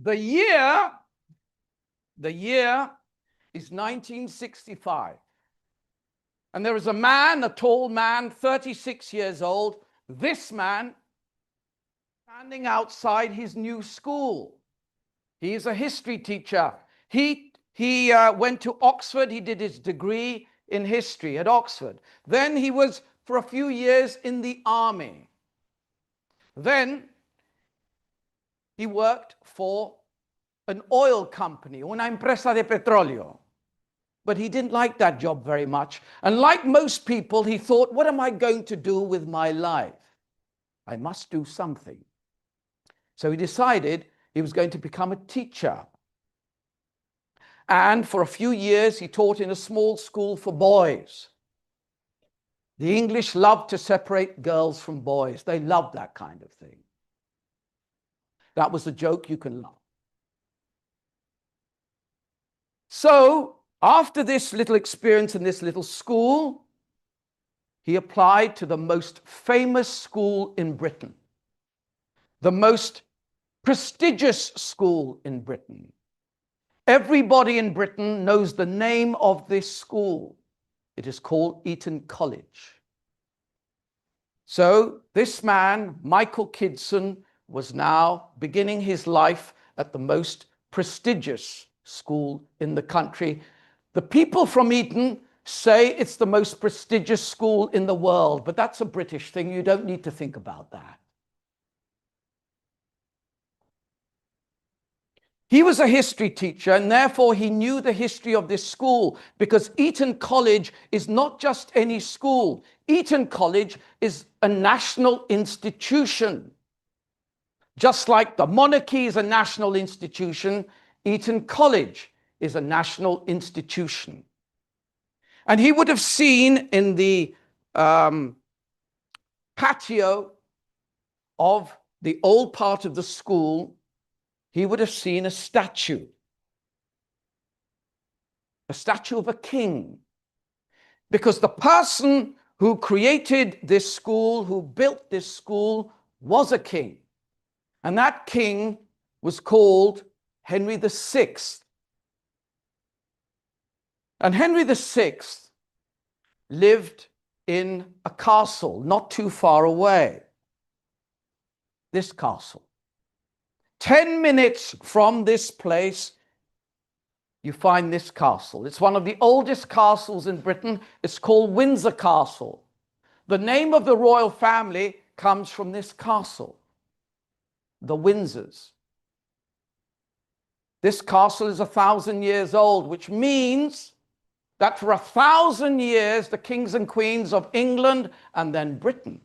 The year is 1965. And there is a man, a tall man, 36 years old. This man, standing outside his new school. He is a history teacher. He went to Oxford. He did his degree in history at Oxford. Then he was for a few years in the army. Then he worked for an oil company, una empresa de petróleo. But he didn't like that job very much. And like most people, he thought, what am I going to do with my life? I must do something. So he decided he was going to become a teacher. And for a few years, he taught in a small school for boys. The English loved to separate girls from boys. They loved that kind of thing. That was a joke you can laugh. So after this little experience in this little school, he applied to the most famous school in Britain, the most prestigious school in Britain. Everybody in Britain knows the name of this school. It is called Eton College. So this man, Michael Kidson, was now beginning his life at the most prestigious school in the country. The people from Eton say it's the most prestigious school in the world, but that's a British thing. You don't need to think about that. He was a history teacher, and therefore he knew the history of this school, because Eton College is not just any school. Eton College is a national institution. Just like the monarchy is a national institution, Eton College is a national institution. And he would have seen in the patio of the old part of the school, he would have seen a statue of a king. Because the person who created this school, who built this school, was a king. And that king was called Henry VI. And Henry VI lived in a castle not too far away. This castle. 10 minutes from this place, you find this castle. It's one of the oldest castles in Britain. It's called Windsor Castle. The name of the royal family comes from this castle, the Windsors. This castle is 1,000 years old, which means that for 1,000 years, the kings and queens of England and then Britain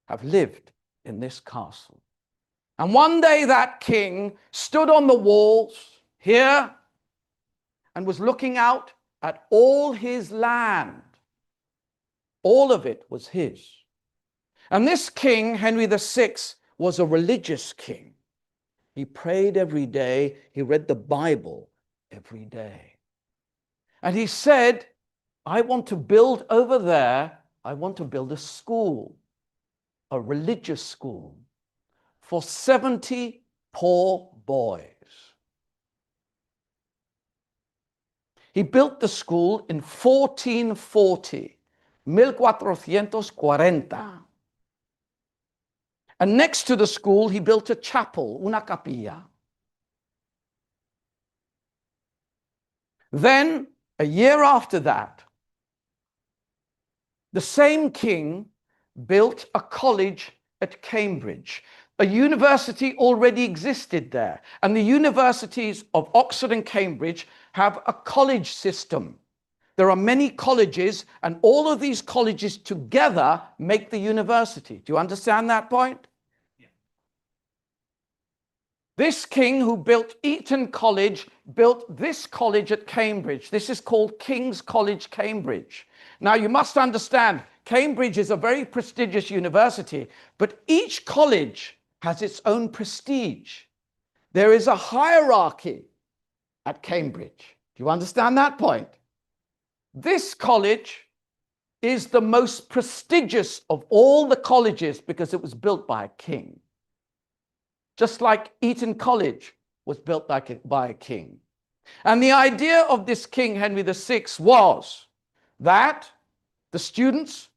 have lived in this castle. And one day that king stood on the walls here and was looking out at all his land. All of it was his. And this king, Henry VI, was a religious king. He prayed every day. He read the Bible every day. And he said, I want to build over there, I want to build a school, a religious school, for 70 poor boys. He built the school in 1440, 1440. And next to the school, he built a chapel, una capilla. Then, a year after that, the same king built a college at Cambridge. A university already existed there, and the universities of Oxford and Cambridge have a college system. There are many colleges, and all of these colleges together make the university. Do you understand that point? Yeah. This king who built Eton College built this college at Cambridge. This is called King's College, Cambridge. Now, you must understand, Cambridge is a very prestigious university, but each college has its own prestige. There is a hierarchy at Cambridge. Do you understand that point? This college is the most prestigious of all the colleges because it was built by a king. just like Eton College was built by a king. And the idea of this King Henry VI was that the students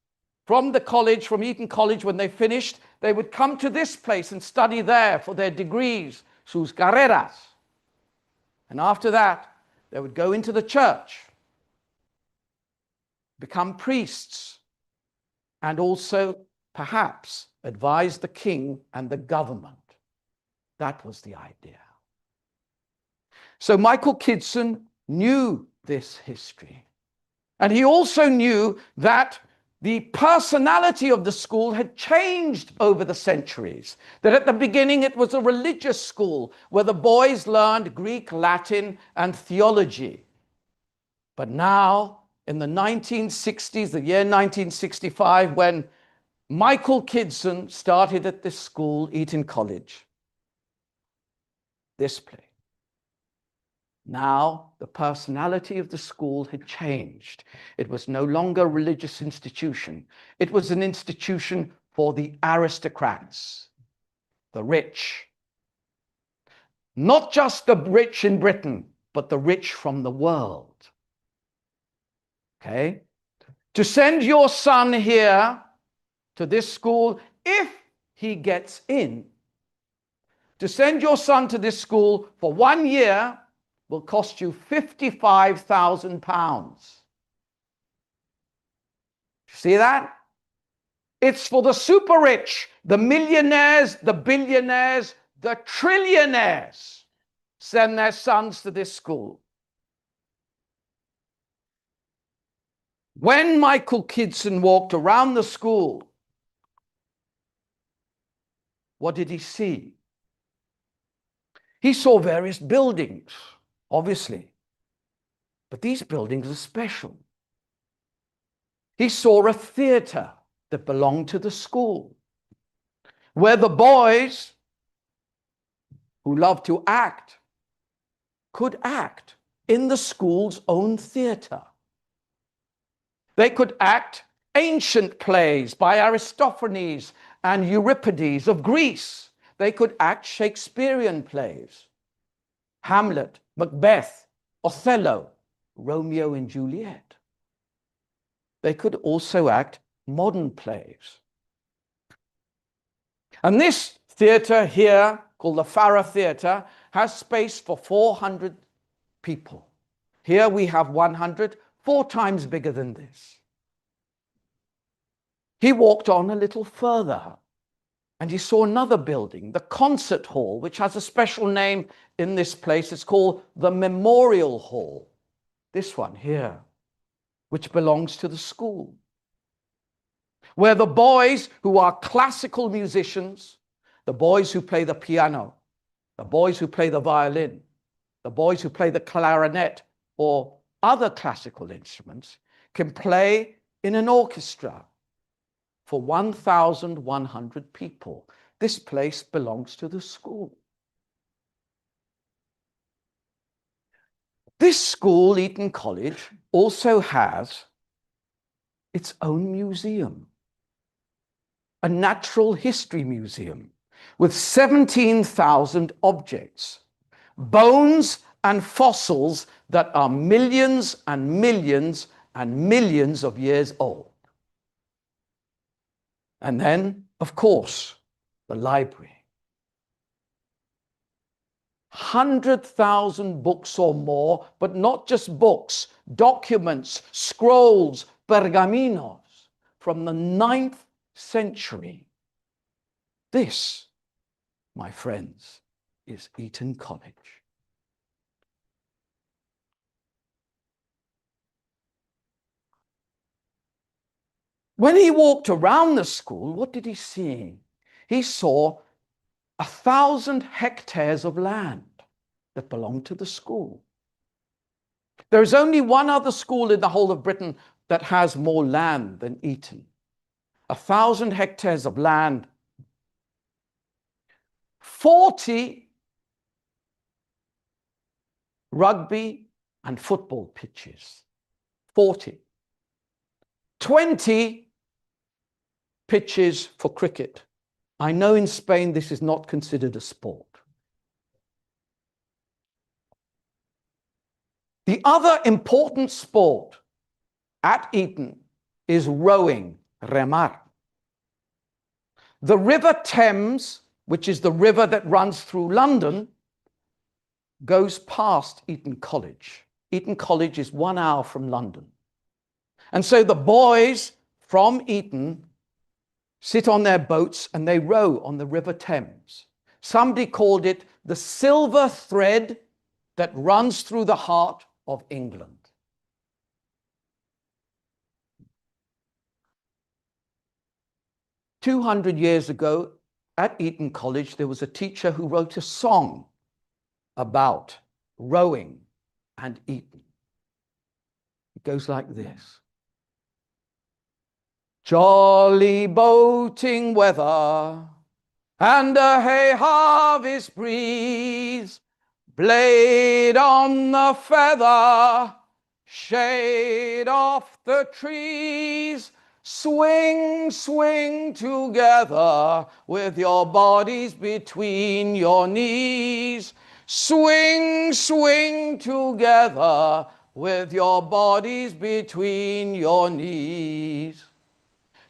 from the college, from Eton College, when they finished, they would come to this place and study there for their degrees, sus carreras. And after that, they would go into the church, become priests, and also perhaps advise the king and the government. That was the idea. So Michael Kidson knew this history. And he also knew that the personality of the school had changed over the centuries. That at the beginning it was a religious school where the boys learned Greek, Latin, and theology. But now, in the 1960s, the year 1965, when Michael Kidson started at this school, Eton College, this place. Now, the personality of the school had changed. It was no longer a religious institution. It was an institution for the aristocrats, the rich. Not just the rich in Britain, but the rich from the world. Okay? To send your son here to this school, if he gets in, to send your son to this school for 1 year will cost you £55,000. See that? It's for the super rich, the millionaires, the billionaires, the trillionaires send their sons to this school. When Michael Kidson walked around the school, what did he see? He saw various buildings, obviously, but these buildings are special. He saw a theater that belonged to the school, where the boys who loved to act could act in the school's own theater. They could act ancient plays by Aristophanes and Euripides of Greece. They could act Shakespearean plays, Hamlet, Macbeth, Othello, Romeo and Juliet. They could also act modern plays. And this theater here, called the Farrar Theater, has space for 400 people. Here we have 100, 4 times bigger than this. He walked on a little further, and he saw another building, the concert hall, which has a special name in this place. It's called the Memorial Hall. This one here, which belongs to the school, where the boys who are classical musicians, the boys who play the piano, the boys who play the violin, the boys who play the clarinet or other classical instruments, can play in an orchestra for 1,100 people. This place belongs to the school. This school, Eton College, also has its own museum, a natural history museum with 17,000 objects, bones and fossils that are millions and millions and millions of years old. And then, of course, the library. 100,000 books or more, but not just books, documents, scrolls, pergaminos from the 9th century. This, my friends, is Eton College. When he walked around the school, what did he see? He saw 1,000 hectares of land that belonged to the school. There is only one other school in the whole of Britain that has more land than Eton. 1,000 hectares of land, 40 rugby and football pitches, 40. 20 pitches for cricket, I know in Spain this is not considered a sport. The other important sport at Eton is rowing, remar. The River Thames, which is the river that runs through London, goes past Eton College. Eton College is 1 hour from London. And so the boys from Eton sit on their boats and they row on the River Thames. Somebody called it the silver thread that runs through the heart of England. "200 years ago at Eton College, there was a teacher who wrote a song about rowing and Eton. It goes like this. Jolly boating weather and a hay harvest breeze, blade on the feather, shade off the trees. Swing, swing together with your bodies between your knees. Swing, swing together with your bodies between your knees.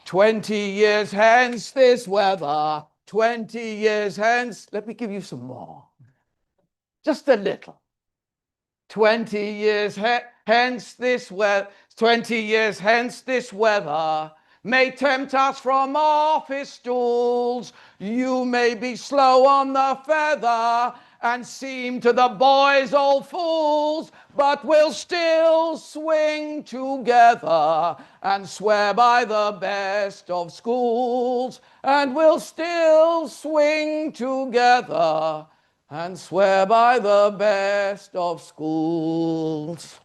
20 years hence this weather, 20 years hence." Let me give you some more. Just a little. 20 years hence this weather, 20 years hence this weather may tempt us from office stools. You may be slow on the feather and seem to the boys all fools, but we'll still swing together and swear by the best of schools. And we'll still swing together and swear by the best of schools.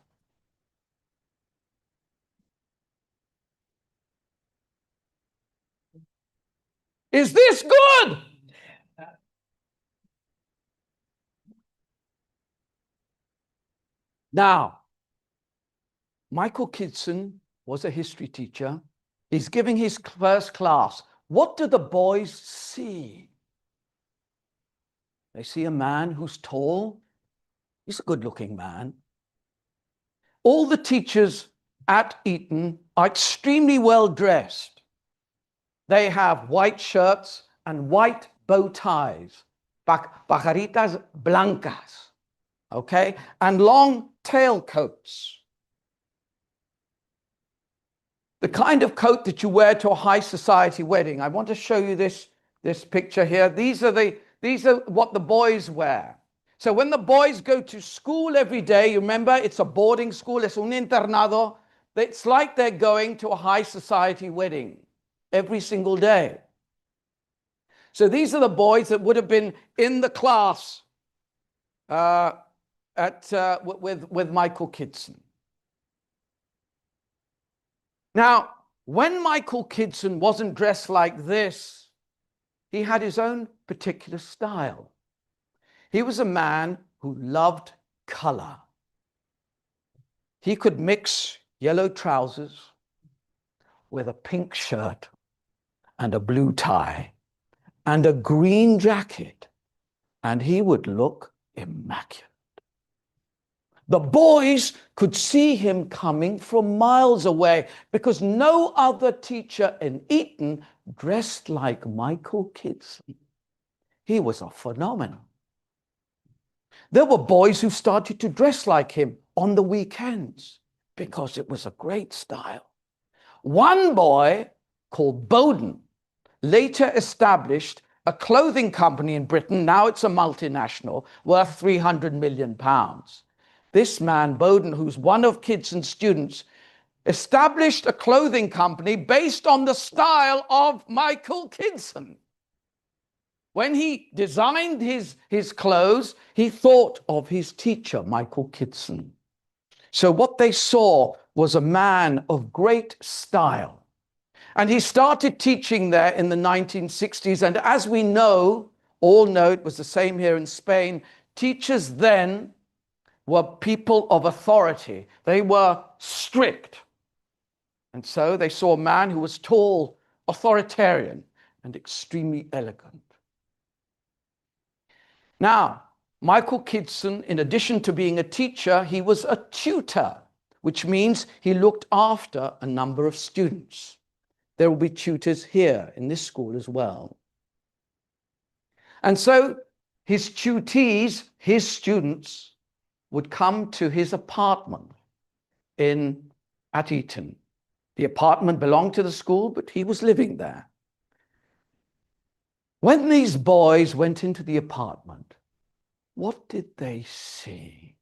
Is this good? Now, Michael Kidson was a history teacher. He's giving his first class. What do the boys see? They see a man who's tall. He's a good-looking man. All the teachers at Eton are extremely well dressed. They have white shirts and white bow ties, pajaritas blancas, okay, and long tailcoats. The kind of coat that you wear to a high society wedding. I want to show you this picture here. These are what the boys wear. So when the boys go to school every day, you remember it's a boarding school, es un internado. It's like they're going to a high society wedding every single day. So these are the boys that would have been in the class with Michael Kidson. Now, when Michael Kidson wasn't dressed like this, he had his own particular style. He was a man who loved color. He could mix yellow trousers with a pink shirt and a blue tie and a green jacket, and he would look immaculate. The boys could see him coming from miles away because no other teacher in Eton dressed like Michael Kidson. He was a phenomenon. There were boys who started to dress like him on the weekends because it was a great style. One boy called Bowden later established a clothing company in Britain. Now it's a multinational worth £300 million. This man, Bowden, who's one of Kidson's students, established a clothing company based on the style of Michael Kidson. When he designed his clothes, he thought of his teacher, Michael Kidson. So what they saw was a man of great style. And he started teaching there in the 1960s. And as we all know, it was the same here in Spain, teachers then were people of authority. They were strict. And so they saw a man who was tall, authoritarian. and extremely elegant. Now, Michael Kidson, in addition to being a teacher, he was a tutor, which means he looked after a number of students. There will be tutors here in this school as well. And so his tutees, his students, would come to his apartment at Eton. The apartment belonged to the school, but he was living there. When these boys went into the apartment, what did they see?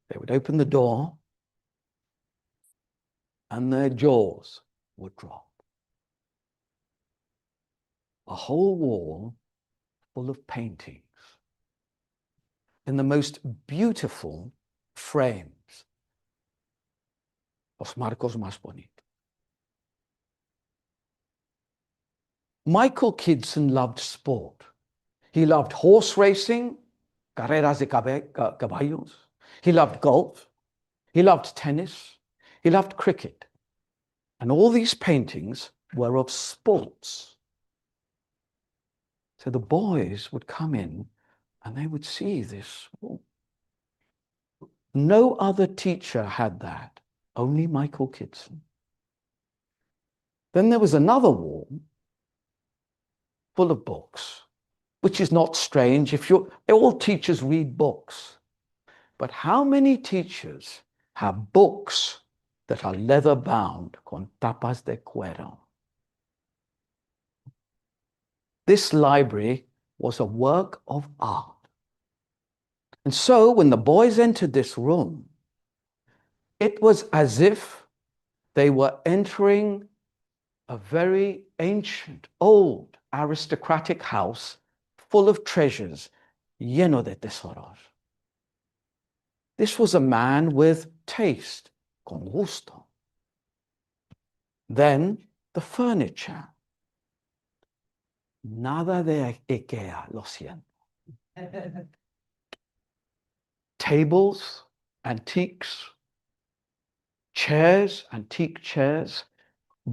They would open the door and their jaws would drop. A whole wall full of paintings in the most beautiful frames. Los marcos más bonitos. Michael Kidson loved sport. He loved horse racing, carreras de caballos. He loved golf. He loved tennis. He loved cricket. And all these paintings were of sports. So the boys would come in and they would see this. No other teacher had that, only Michael Kidson. Then there was another wall full of books, which is not strange. All teachers read books. But how many teachers have books that are leather bound, con tapas de cuero? This library was a work of art. And so when the boys entered this room, it was as if they were entering a very ancient, old, aristocratic house full of treasures, lleno de tesoros. This was a man with taste, con gusto. Then the furniture. Nada de IKEA, lo siento. Tables, antiques, chairs, antique chairs,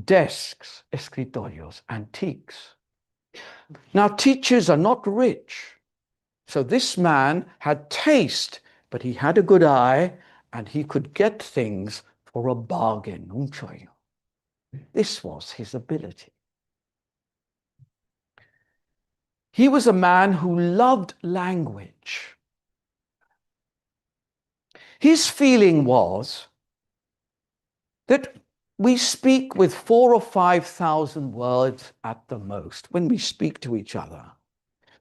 desks, escritorios, antiques. Now, teachers are not rich. So this man had taste, but he had a good eye and he could get things for a bargain, un chollo. This was his ability. He was a man who loved language. His feeling was that we speak with 4,000 or 5,000 words at the most when we speak to each other.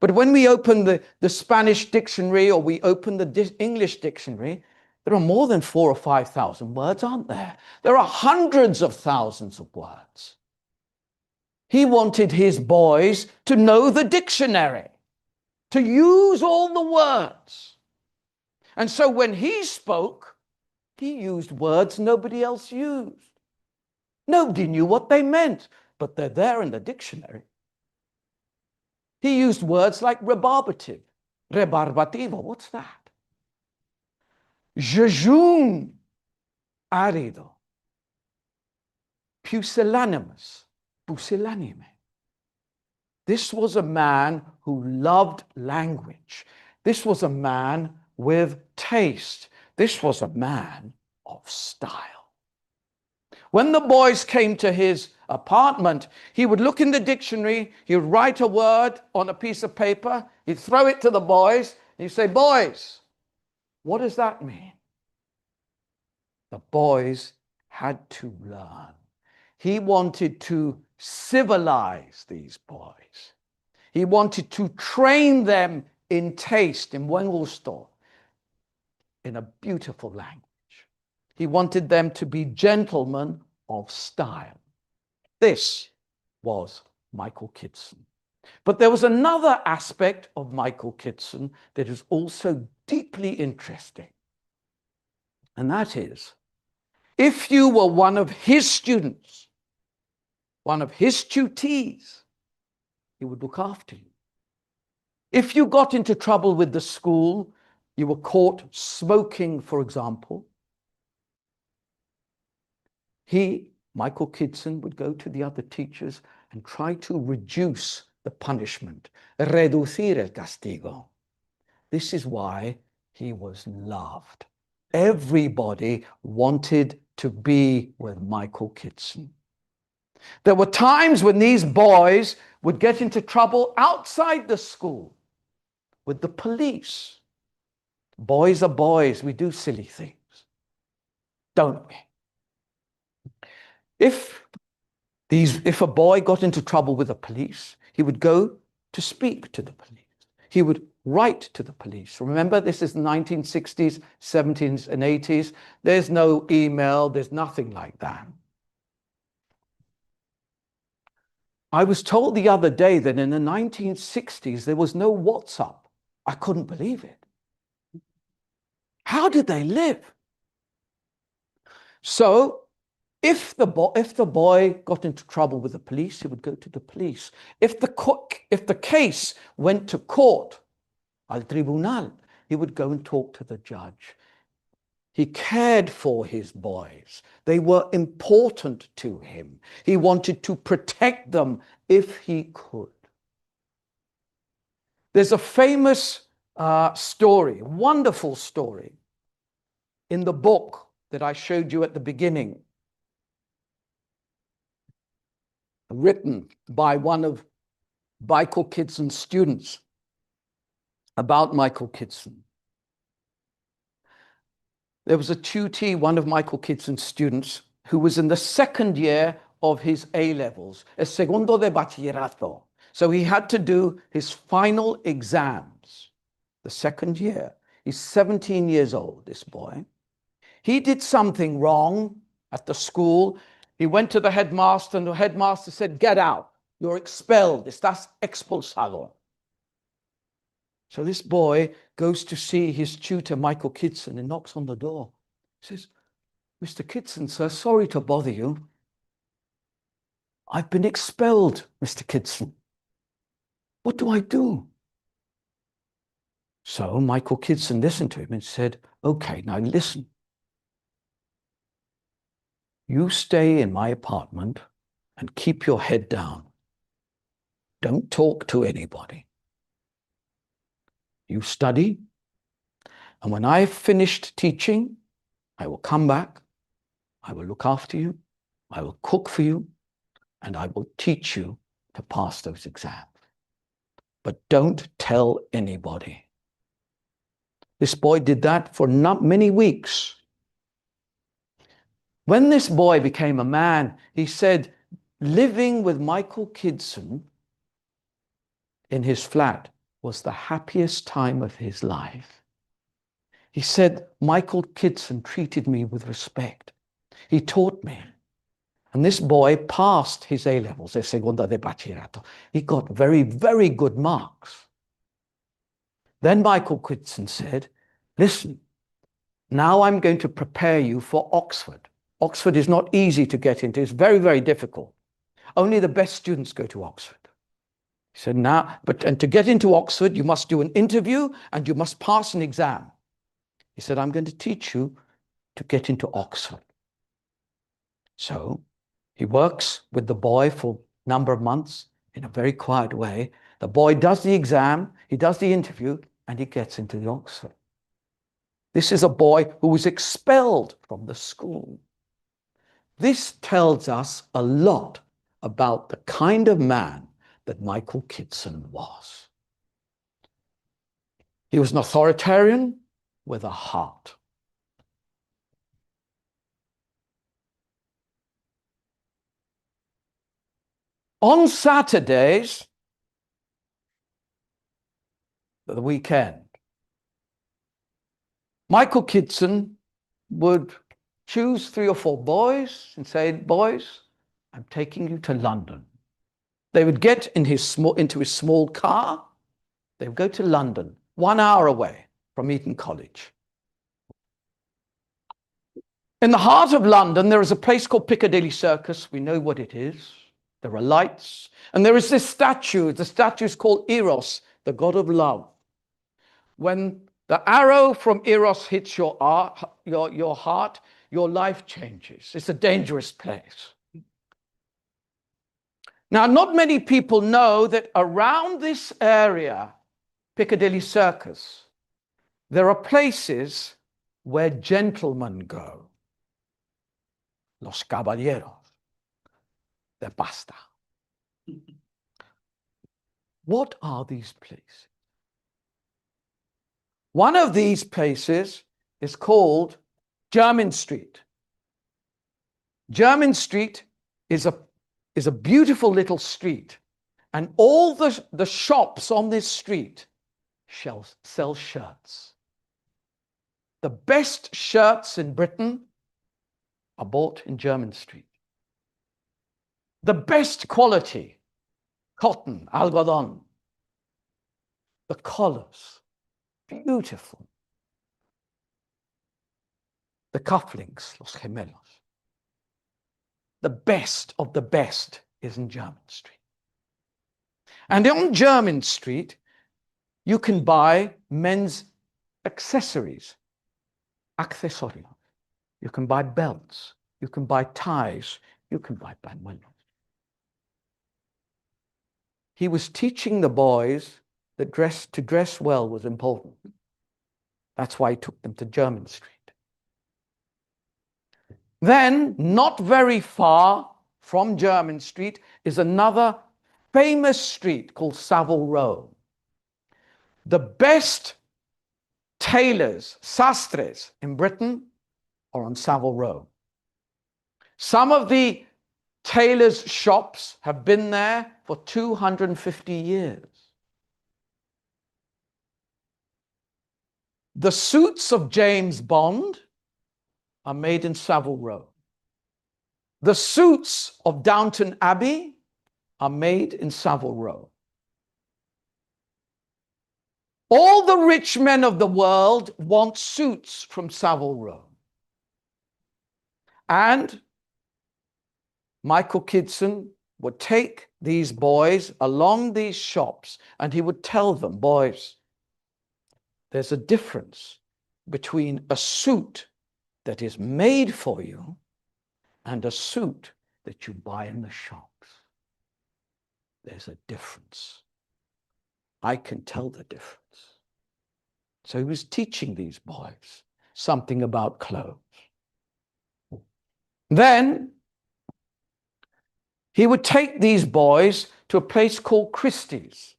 But when we open the Spanish dictionary or we open the English dictionary, there are more than 4,000 or 5,000 words, aren't there? There are hundreds of thousands of words. He wanted his boys to know the dictionary, to use all the words. And so when he spoke, he used words nobody else used. Nobody knew what they meant, but they're there in the dictionary. He used words like rebarbative, rebarbativo, what's that? Jejun, árido, pusillanimous, pusillanime. This was a man who loved language. This was a man with taste. This was a man of style. When the boys came to his apartment, he would look in the dictionary, he would write a word on a piece of paper, he'd throw it to the boys, and he'd say, "Boys, what does that mean?" The boys had to learn. He wanted to civilize these boys. He wanted to train them in taste, in buen gusto, in a beautiful language. He wanted them to be gentlemen of style. This was Michael Kidson. But there was another aspect of Michael Kidson that is also deeply interesting. And that is, if you were one of his students, one of his tutees, he would look after you. If you got into trouble with the school, you were caught smoking, for example, Michael Kidson, would go to the other teachers and try to reduce the punishment, reducir el castigo. This is why he was loved. Everybody wanted to be with Michael Kidson. There were times when these boys would get into trouble outside the school with the police. Boys are boys. We do silly things, don't we? If a boy got into trouble with the police, he would go to speak to the police. He would write to the police. Remember, this is the 1960s, 70s, and 80s. There's no email. There's nothing like that. I was told the other day that in the 1960s, there was no WhatsApp. I couldn't believe it. How did they live? So if the boy got into trouble with the police, he would go to the police. If the case went to court, al tribunal, he would go and talk to the judge. He cared for his boys. They were important to him. He wanted to protect them if he could. There's a famous story, wonderful story, in the book that I showed you at the beginning, written by one of Michael Kidson's students about Michael Kidson. There was a tutee, one of Michael Kidson's students, who was in the second year of his A-levels, el segundo de bachillerato. So he had to do his final exams, the second year. He's 17 years old, this boy. He did something wrong at the school. He went to the headmaster, and the headmaster said, "Get out. You're expelled. Estás expulsado." So this boy goes to see his tutor, Michael Kidson, and knocks on the door. He says, "Mr. Kidson, sir, sorry to bother you. I've been expelled, Mr. Kidson. What do I do?" So Michael Kidson listened to him and said, "Okay, now listen. You stay in my apartment and keep your head down. Don't talk to anybody. You study, and when I've finished teaching, I will come back, I will look after you, I will cook for you, and I will teach you to pass those exams. But don't tell anybody." This boy did that for not many weeks. When this boy became a man, he said, living with Michael Kidson in his flat was the happiest time of his life. He said, Michael Kidson treated me with respect. He taught me. And this boy passed his A-levels, el segundo de bachillerato. He got very, very good marks. Then Michael Kidson said, "Listen, now I'm going to prepare you for Oxford. Oxford is not easy to get into. It's very, very difficult. Only the best students go to Oxford." He said, and to get into Oxford, you must do an interview and you must pass an exam. He said, "I'm going to teach you to get into Oxford." So he works with the boy for a number of months in a very quiet way. The boy does the exam, he does the interview, and he gets into the Oxford. This is a boy who was expelled from the school. This tells us a lot about the kind of man that Michael Kidson was. He was an authoritarian with a heart. On Saturdays, the weekend, Michael Kidson would choose 3 or 4 boys and say, "Boys, I'm taking you to London." They would get into his small car. They would go to London, 1 hour away from Eton College. In the heart of London, there is a place called Piccadilly Circus. We know what it is. There are lights. And there is this statue. The statue is called Eros, the god of love. When the arrow from Eros hits your heart, your life changes. It's a dangerous place. Now, not many people know that around this area, Piccadilly Circus, there are places where gentlemen go. Los caballeros de pasta. What are these places? One of these places is called Jermyn Street. Jermyn Street is a beautiful little street, and all the shops on this street sell shirts. The best shirts in Britain are bought in Jermyn Street. The best quality, cotton, algodón. The collars, beautiful. The cufflinks, los gemelos. The best of the best is in Jermyn Street. And on Jermyn Street, you can buy men's accessories, accesorios. You can buy belts. You can buy ties. You can buy pañuelos. He was teaching the boys that to dress well was important. That's why he took them to Jermyn Street. Then, not very far from Jermyn Street is another famous street called Savile Row. The best tailors, sastres in Britain are on Savile Row. Some of the tailors' shops have been there for 250 years. The suits of James Bond are made in Savile Row. The suits of Downton Abbey are made in Savile Row. All the rich men of the world want suits from Savile Row. And Michael Kidson would take these boys along these shops and he would tell them, boys, there's a difference between a suit that is made for you and a suit that you buy in the shops. There's a difference. I can tell the difference. So he was teaching these boys something about clothes. Then he would take these boys to a place called Christie's.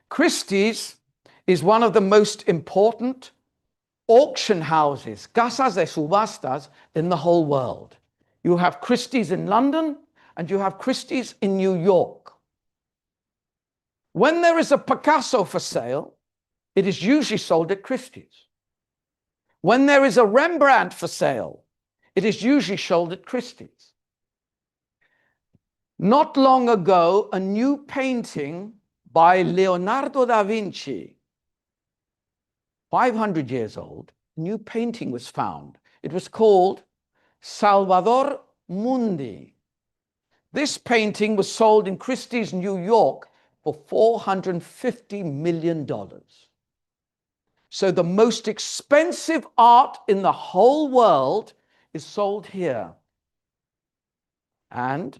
Christie's is one of the most important auction houses, casas de subastas, in the whole world. You have Christie's in London and you have Christie's in New York. When there is a Picasso for sale, it is usually sold at Christie's. When there is a Rembrandt for sale, it is usually sold at Christie's. Not long ago, a new painting by Leonardo da Vinci, 500 years old, a new painting was found. It was called Salvator Mundi. This painting was sold in Christie's, New York for $450 million. So the most expensive art in the whole world is sold here. And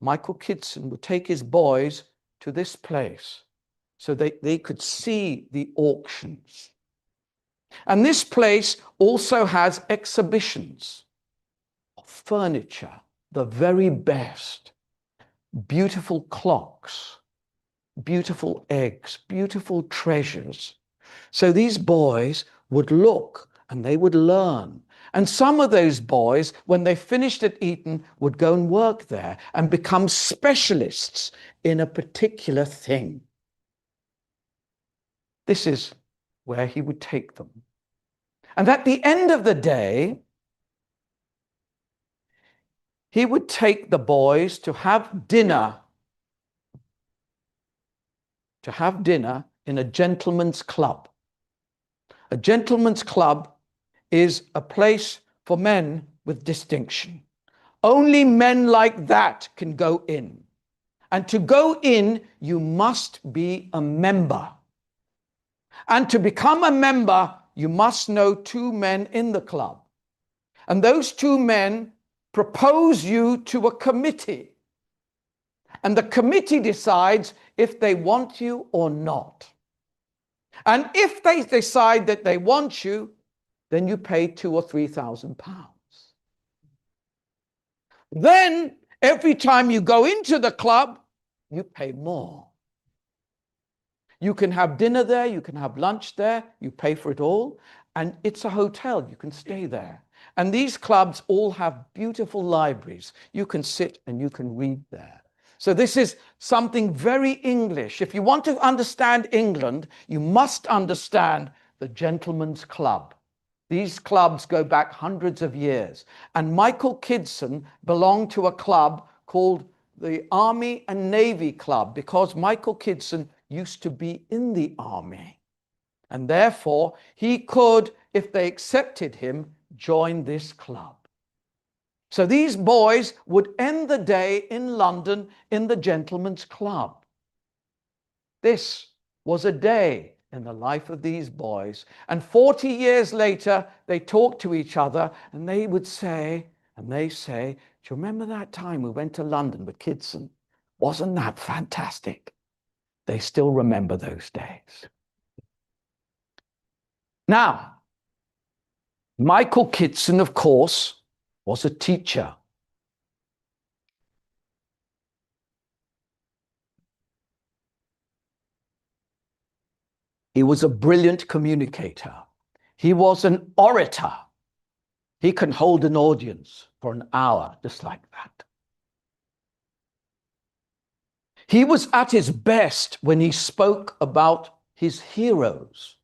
Michael Kidson would take his boys to this place so they could see the auctions. And this place also has exhibitions of furniture, the very best, beautiful clocks, beautiful eggs, beautiful treasures. So these boys would look and they would learn. And some of those boys, when they finished at Eton, would go and work there and become specialists in a particular thing. This is where he would take them. And at the end of the day, he would take the boys to have dinner in a gentleman's club. A gentleman's club is a place for men with distinction. Only men like that can go in. And to go in, you must be a member. And to become a member, you must know two men in the club. And those two men propose you to a committee. And the committee decides if they want you or not. And if they decide that they want you, then you pay £2,000 or £3,000. Then every time you go into the club, you pay more. You can have dinner there, you can have lunch there, you pay for it all, and it's a hotel, you can stay there. And these clubs all have beautiful libraries. You can sit and you can read there. So this is something very English. If you want to understand England, you must understand the gentleman's club. These clubs go back hundreds of years. And Michael Kidson belonged to a club called the Army and Navy Club, because Michael Kidson used to be in the army. And therefore, he could, if they accepted him, join this club. So these boys would end the day in London in the gentleman's club. This was a day in the life of these boys. And 40 years later, they talked to each other and they would say, do you remember that time we went to London with Kidson? Wasn't that fantastic? They still remember those days. Now, Michael Kidson, of course, was a teacher. He was a brilliant communicator. He was an orator. He can hold an audience for an hour, just like that. He was at his best when he spoke about his heroes.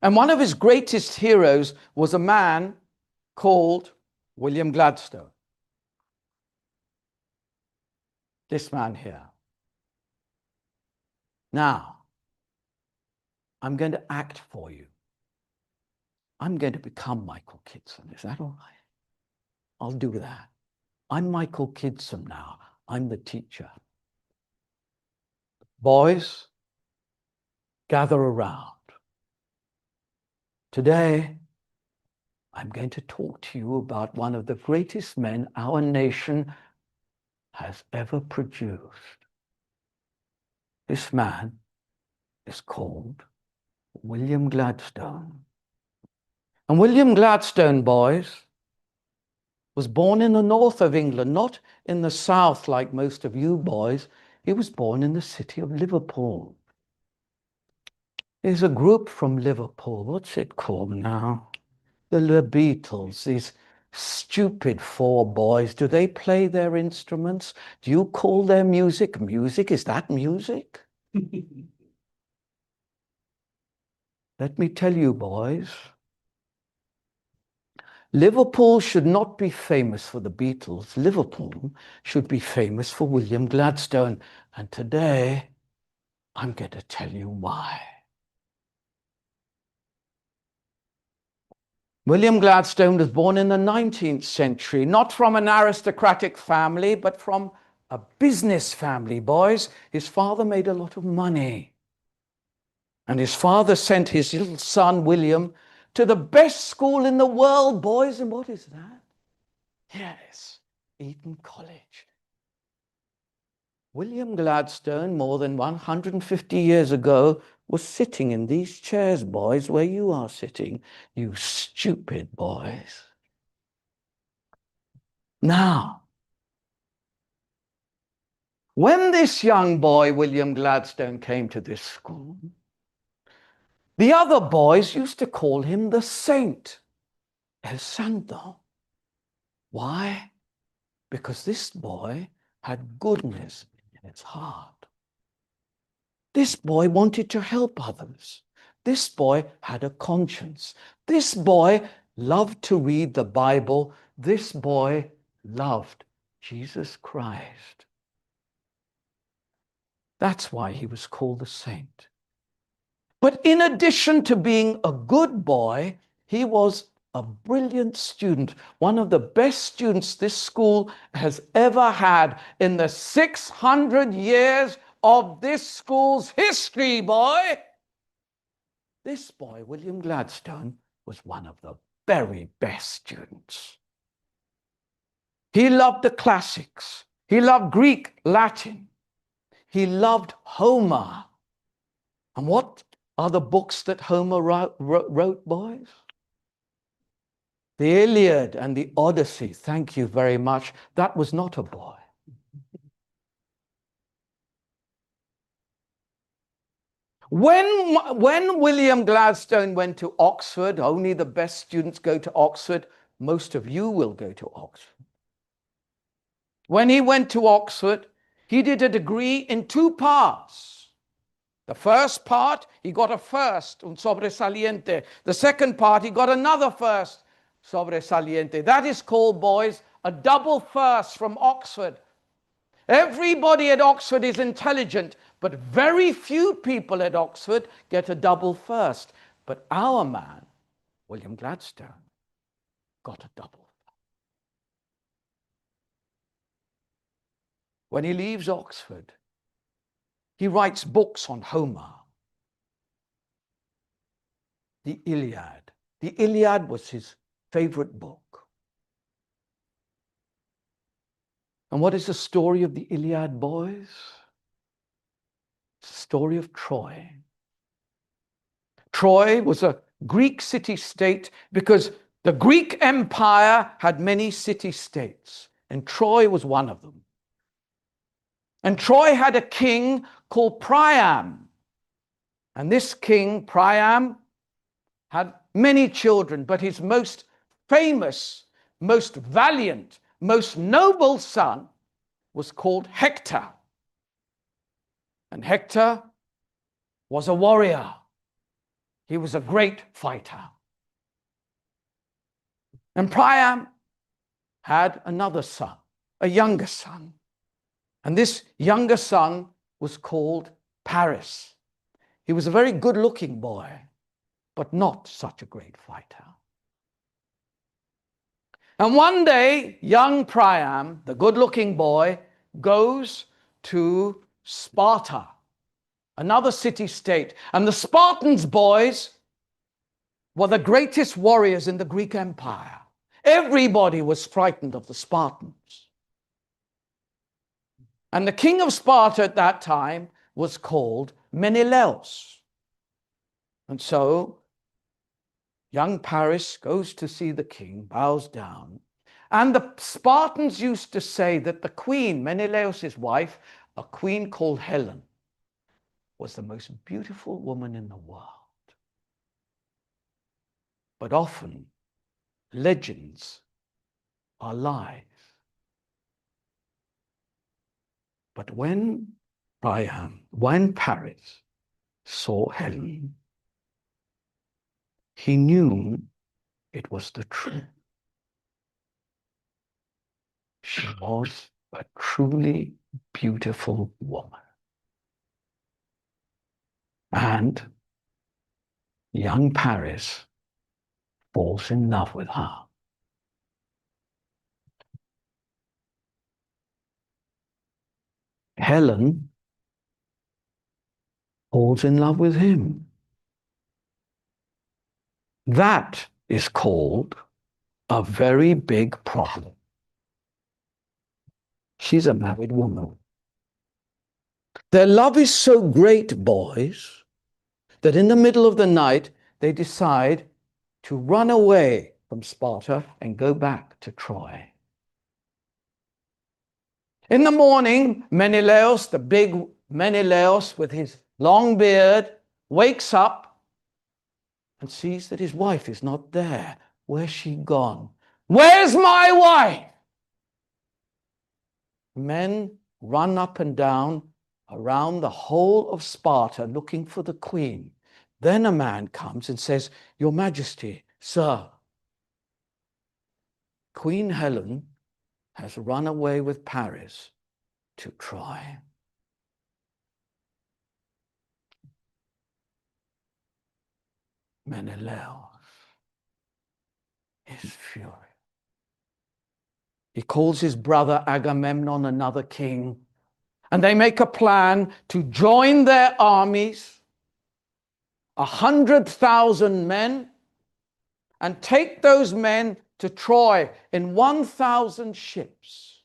And one of his greatest heroes was a man called William Gladstone. This man here. Now, I'm going to act for you. I'm going to become Michael Kidson. Is that all right? I'll do that. I'm Michael Kidson now. I'm the teacher. Boys, gather around. Today, I'm going to talk to you about one of the greatest men our nation has ever produced. This man is called William Gladstone. And William Gladstone, boys, was born in the north of England, not in the south like most of you boys. He was born in the city of Liverpool. There's a group from Liverpool. What's it called now? The Beatles, these stupid four boys. Do they play their instruments? Do you call their music music? Is that music? Let me tell you, boys, Liverpool should not be famous for the Beatles. Liverpool should be famous for William Gladstone. And today, I'm going to tell you why. William Gladstone was born in the 19th century, not from an aristocratic family, but from a business family, boys. His father made a lot of money. And his father sent his little son, William, to the best school in the world, boys. And what is that? Yes, Eton College. William Gladstone, more than 150 years ago, was sitting in these chairs, boys, where you are sitting, you stupid boys. Now, when this young boy, William Gladstone, came to this school, the other boys used to call him the Saint, El Santo. Why? Because this boy had goodness in his heart. This boy wanted to help others. This boy had a conscience. This boy loved to read the Bible. This boy loved Jesus Christ. That's why he was called the Saint. But in addition to being a good boy, he was a brilliant student, one of the best students this school has ever had in the 600 years of this school's history, boy. This boy, William Gladstone, was one of the very best students. He loved the classics. He loved Greek, Latin. He loved Homer. And what are the books that Homer wrote, boys? The Iliad and the Odyssey. Thank you very much. That was not a boy. When William Gladstone went to Oxford, only the best students go to Oxford. Most of you will go to Oxford. When he went to Oxford, he did a degree in 2 parts. The first part, he got a first, un sobresaliente. The second part, he got another first, sobresaliente. That is called, boys, a double first from Oxford. Everybody at Oxford is intelligent, but very few people at Oxford get a double first. But our man, William Gladstone, got a double. When he leaves Oxford, he writes books on Homer. The Iliad. The Iliad was his favorite book. And what is the story of the Iliad, boys? It's the story of Troy. Troy was a Greek city-state because the Greek Empire had many city-states, and Troy was one of them. And Troy had a king called Priam. And this king, Priam, had many children, but his most famous, most valiant, most noble son was called Hector. And Hector was a warrior. He was a great fighter. And Priam had another son, a younger son. And this younger son was called Paris. He was a very good-looking boy, but not such a great fighter. And one day, young Priam, the good-looking boy, goes to Sparta, another city-state. And the Spartans, boys, were the greatest warriors in the Greek Empire. Everybody was frightened of the Spartans. And the king of Sparta at that time was called Menelaus. And so young Paris goes to see the king, bows down. And the Spartans used to say that the queen, Menelaus' wife, a queen called Helen, was the most beautiful woman in the world. But often, legends are lies. But when Paris saw Helen, he knew it was the truth. She was a truly beautiful woman. And young Paris falls in love with her. Helen falls in love with him. That is called a very big problem. She's a married woman. Their love is so great, boys, that in the middle of the night, they decide to run away from Sparta and go back to Troy. In the morning, Menelaus, the big Menelaus with his long beard, wakes up and sees that his wife is not there. Where's she gone? Where's my wife? Men run up and down around the whole of Sparta looking for the queen. Then a man comes and says, Your Majesty, sir, Queen Helen has run away with Paris to Troy. Menelaus is furious. He calls his brother Agamemnon, another king, and they make a plan to join their armies, 100,000 men, and take those men to Troy in 1,000 ships.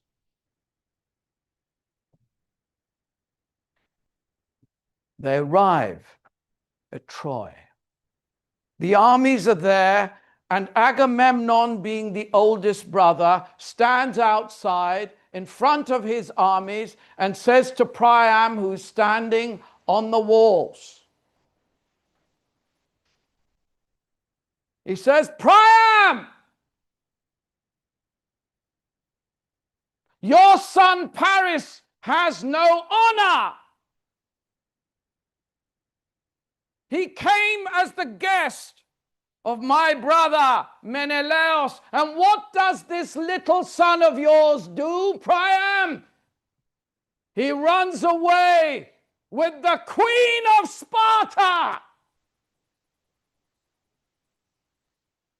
They arrive at Troy. The armies are there, and Agamemnon, being the oldest brother, stands outside in front of his armies and says to Priam, who's standing on the walls, he says, Priam, your son Paris has no honor. He came as the guest of my brother Menelaus. And what does this little son of yours do, Priam? He runs away with the queen of Sparta.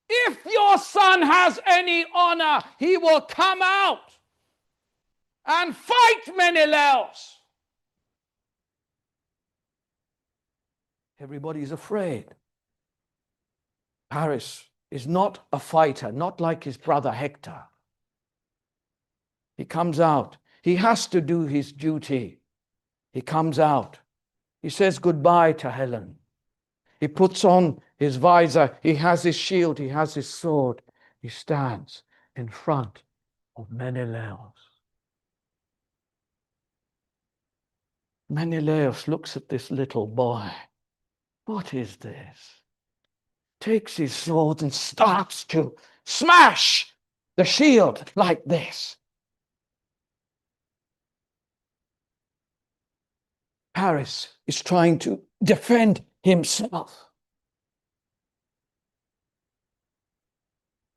If your son has any honor, he will come out and fight Menelaus. Everybody's afraid. Paris is not a fighter, not like his brother Hector. He comes out. He has to do his duty. He comes out. He says goodbye to Helen. He puts on his visor. He has his shield. He has his sword. He stands in front of Menelaus. Menelaus looks at this little boy. What is this? Takes his sword and starts to smash the shield like this. Paris is trying to defend himself.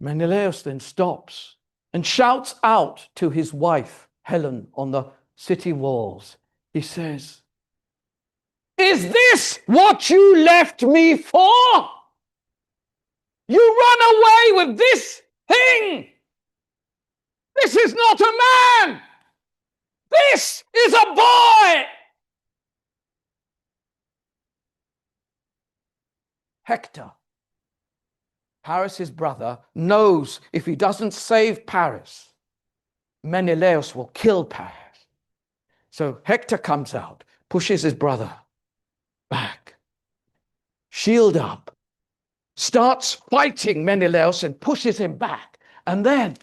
Menelaus then stops and shouts out to his wife, Helen, on the city walls. He says, is this what you left me for? You run away with this thing. This is not a man. This is a boy. Hector, Paris' brother, knows if he doesn't save Paris, Menelaus will kill Paris. So Hector comes out, pushes his brother back, shield up, starts fighting Menelaus and pushes him back, and then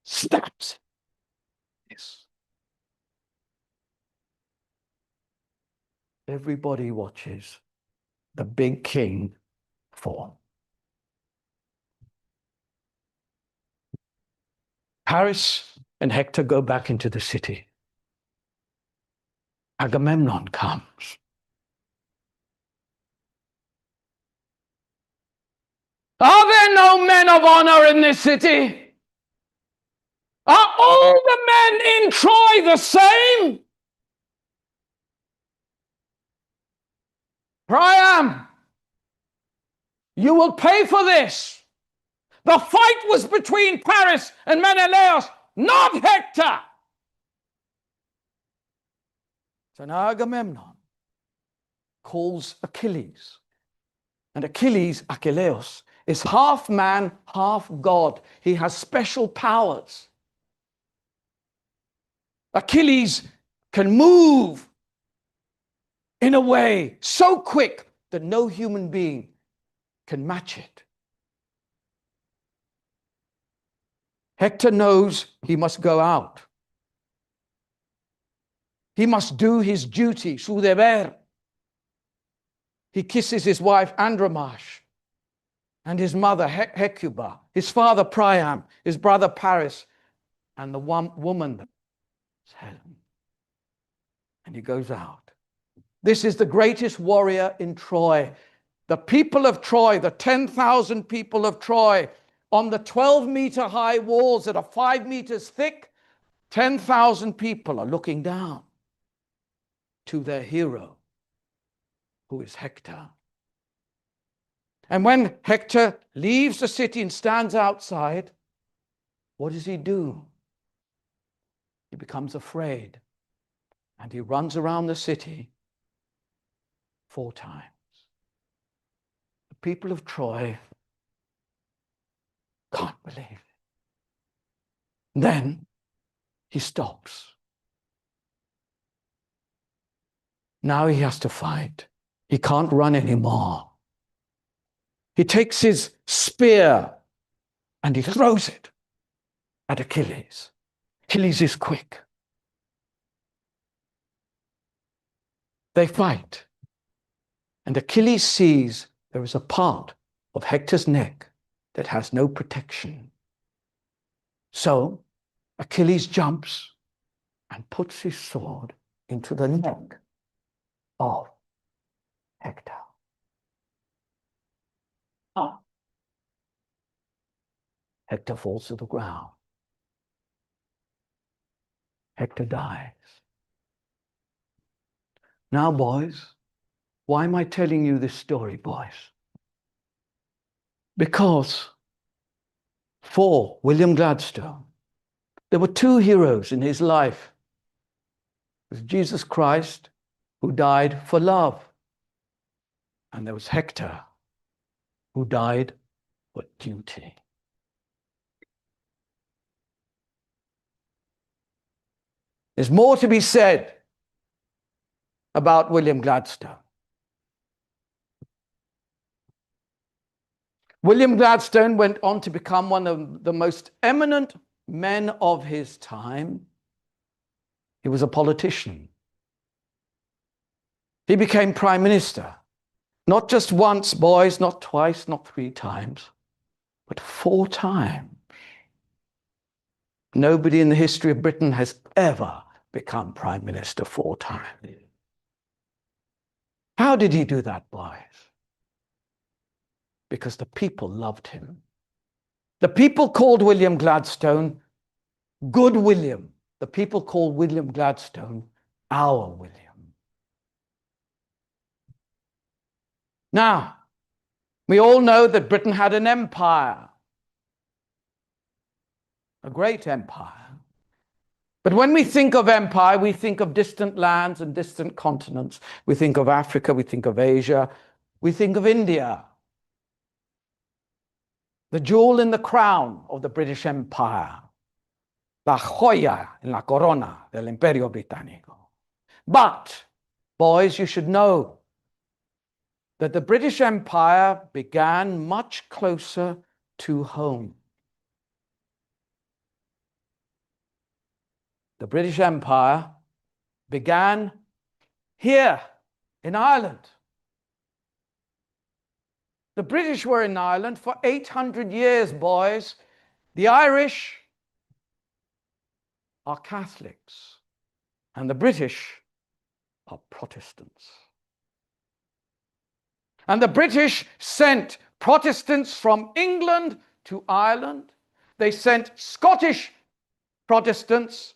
stabs him. Yes. Everybody watches the big king fall. Paris and Hector go back into the city. Agamemnon comes. Are there no men of honor in this city? Are all the men in Troy the same? Priam, you will pay for this. The fight was between Paris and Menelaus, not Hector. So now Agamemnon calls Achilles. And Achilles, Achilleus, is half man, half God. He has special powers. Achilles can move in a way so quick that no human being can match it. Hector knows he must go out. He must do his duty, su deber. He kisses his wife Andromache and his mother Hecuba, his father Priam, his brother Paris, and the woman is Helen. And he goes out. This is the greatest warrior in Troy. The people of Troy, the 10,000 people of Troy, on the 12-meter high walls that are 5 meters thick, 10,000 people are looking down to their hero, who is Hector. And when Hector leaves the city and stands outside, what does he do? He becomes afraid, and he runs around the city 4 times. The people of Troy can't believe it. Then he stops. Now he has to fight. He can't run anymore. He takes his spear and he throws it at Achilles. Achilles is quick. They fight. And Achilles sees there is a part of Hector's neck that has no protection. So Achilles jumps and puts his sword into the neck of Hector. Oh. Hector falls to the ground. Hector dies. Now, boys, why am I telling you this story, boys? Because for William Gladstone, there were two heroes in his life. There was Jesus Christ, who died for love. And there was Hector, who died for duty. There's more to be said about William Gladstone. William Gladstone went on to become one of the most eminent men of his time. He was a politician. He became prime minister. Not just once, boys, not twice, not 3 times, but 4 times. Nobody in the history of Britain has ever become prime minister 4 times. How did he do that, boys? Because the people loved him. The people called William Gladstone Good William. The people called William Gladstone our William. Now, we all know that Britain had an empire, a great empire. But when we think of empire, we think of distant lands and distant continents. We think of Africa, we think of Asia, we think of India. The jewel in the crown of the British Empire, la joya en la corona del Imperio Británico. But, boys, you should know that the British Empire began much closer to home. The British Empire began here in Ireland. The British were in Ireland for 800 years, boys. The Irish are Catholics, and the British are Protestants. And the British sent Protestants from England to Ireland. They sent Scottish Protestants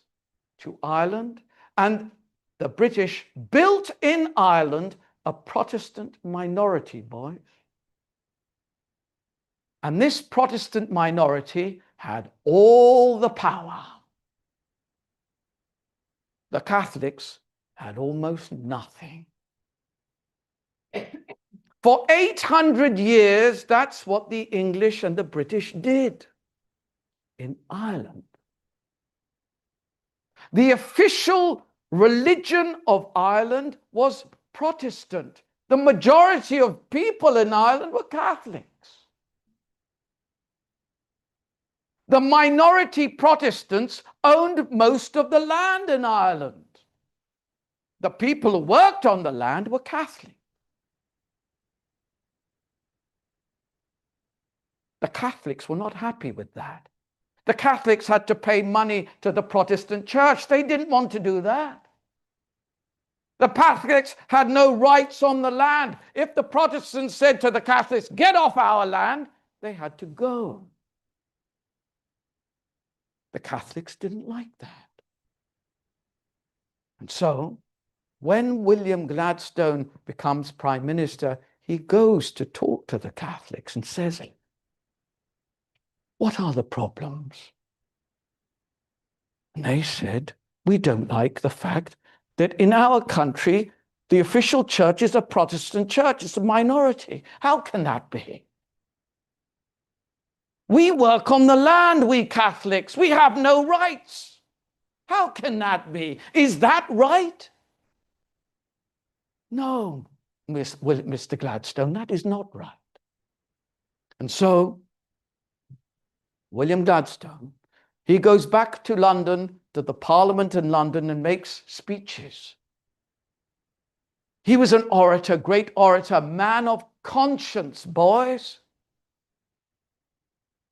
to Ireland, and the British built in Ireland a Protestant minority, boys. And this Protestant minority had all the power. The Catholics had almost nothing. For 800 years, that's what the English and the British did in Ireland. The official religion of Ireland was Protestant. The majority of people in Ireland were Catholics. The minority Protestants owned most of the land in Ireland. The people who worked on the land were Catholic. The Catholics were not happy with that. The Catholics had to pay money to the Protestant church. They didn't want to do that. The Catholics had no rights on the land. If the Protestants said to the Catholics, "Get off our land," they had to go. The Catholics didn't like that. And so, when William Gladstone becomes prime minister, he goes to talk to the Catholics and says, "What are the problems?" And they said, "We don't like the fact that in our country, the official church is a Protestant church. It's a minority. How can that be? We work on the land, we Catholics. We have no rights. How can that be? Is that right?" No, Mr. Gladstone, that is not right. And so, William Gladstone, he goes back to London, to the Parliament in London, and makes speeches. He was an orator, great orator, man of conscience, boys.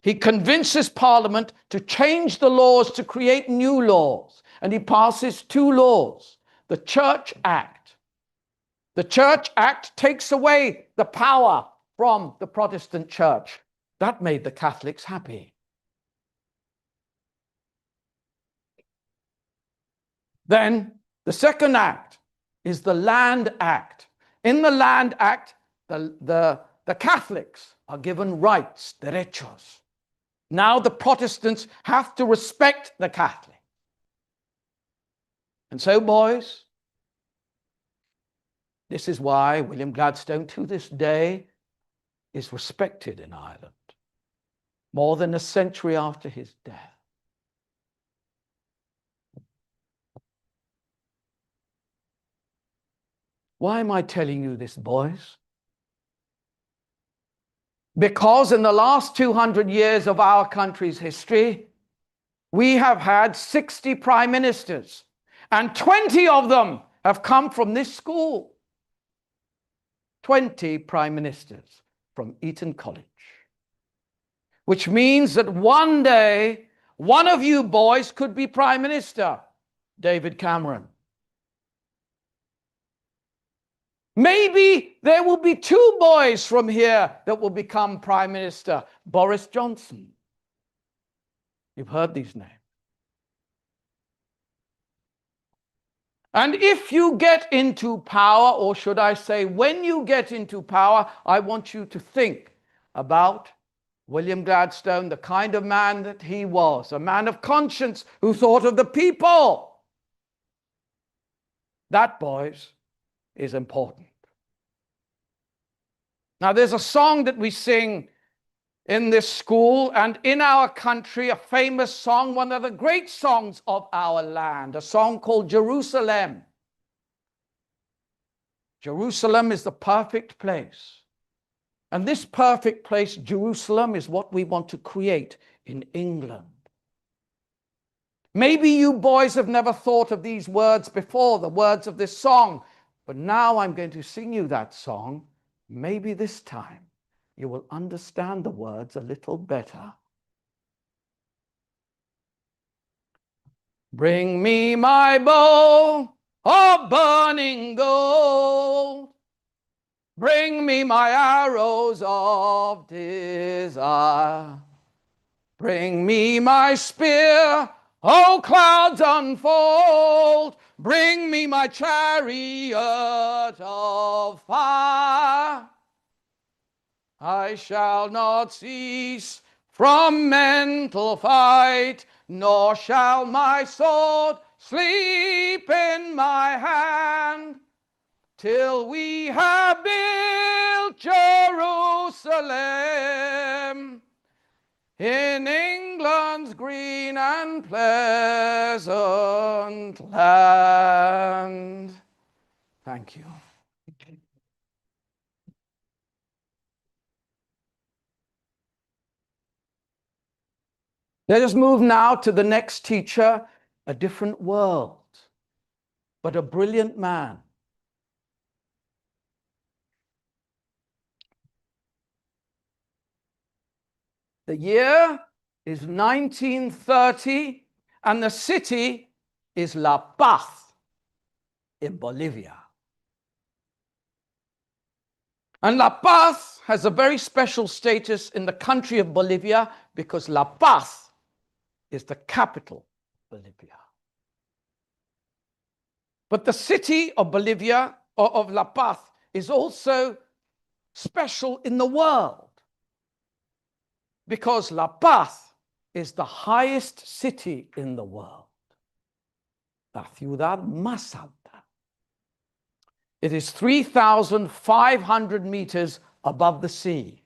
He convinces Parliament to change the laws, to create new laws. And he passes 2 laws. The Church Act. The Church Act takes away the power from the Protestant church. That made the Catholics happy. Then the second act is the Land Act. In the Land Act, the Catholics are given rights, derechos. Now the Protestants have to respect the Catholic. And so, boys, this is why William Gladstone, to this day, is respected in Ireland, more than a century after his death. Why am I telling you this, boys? Because in the last 200 years of our country's history, we have had 60 prime ministers, and 20 of them have come from this school. 20 prime ministers from Eton College. Which means that one day, one of you boys could be prime minister, David Cameron. Maybe there will be 2 boys from here that will become prime minister, Boris Johnson. You've heard these names. And if you get into power, or should I say, when you get into power, I want you to think about William Gladstone, the kind of man that he was, a man of conscience who thought of the people. That, boys, is important. Now, there's a song that we sing in this school and in our country, a famous song, one of the great songs of our land, a song called Jerusalem. Jerusalem is the perfect place. And this perfect place, Jerusalem, is what we want to create in England. Maybe you boys have never thought of these words before, the words of this song, but now I'm going to sing you that song. Maybe this time you will understand the words a little better. Bring me my bow of burning gold. Bring me my arrows of desire. Bring me my spear, oh clouds unfold. Bring me my chariot of fire. I shall not cease from mental fight, nor shall my sword sleep in my hand, till we have built Jerusalem in England's green and pleasant land. Thank you. Let us move now to the next teacher, a different world, but a brilliant man. The year is 1930, and the city is La Paz in Bolivia. And La Paz has a very special status in the country of Bolivia because La Paz is the capital of Bolivia. But the city of Bolivia, or of La Paz, is also special in the world because La Paz is the highest city in the world, la ciudad más alta. It is 3,500 meters above the sea.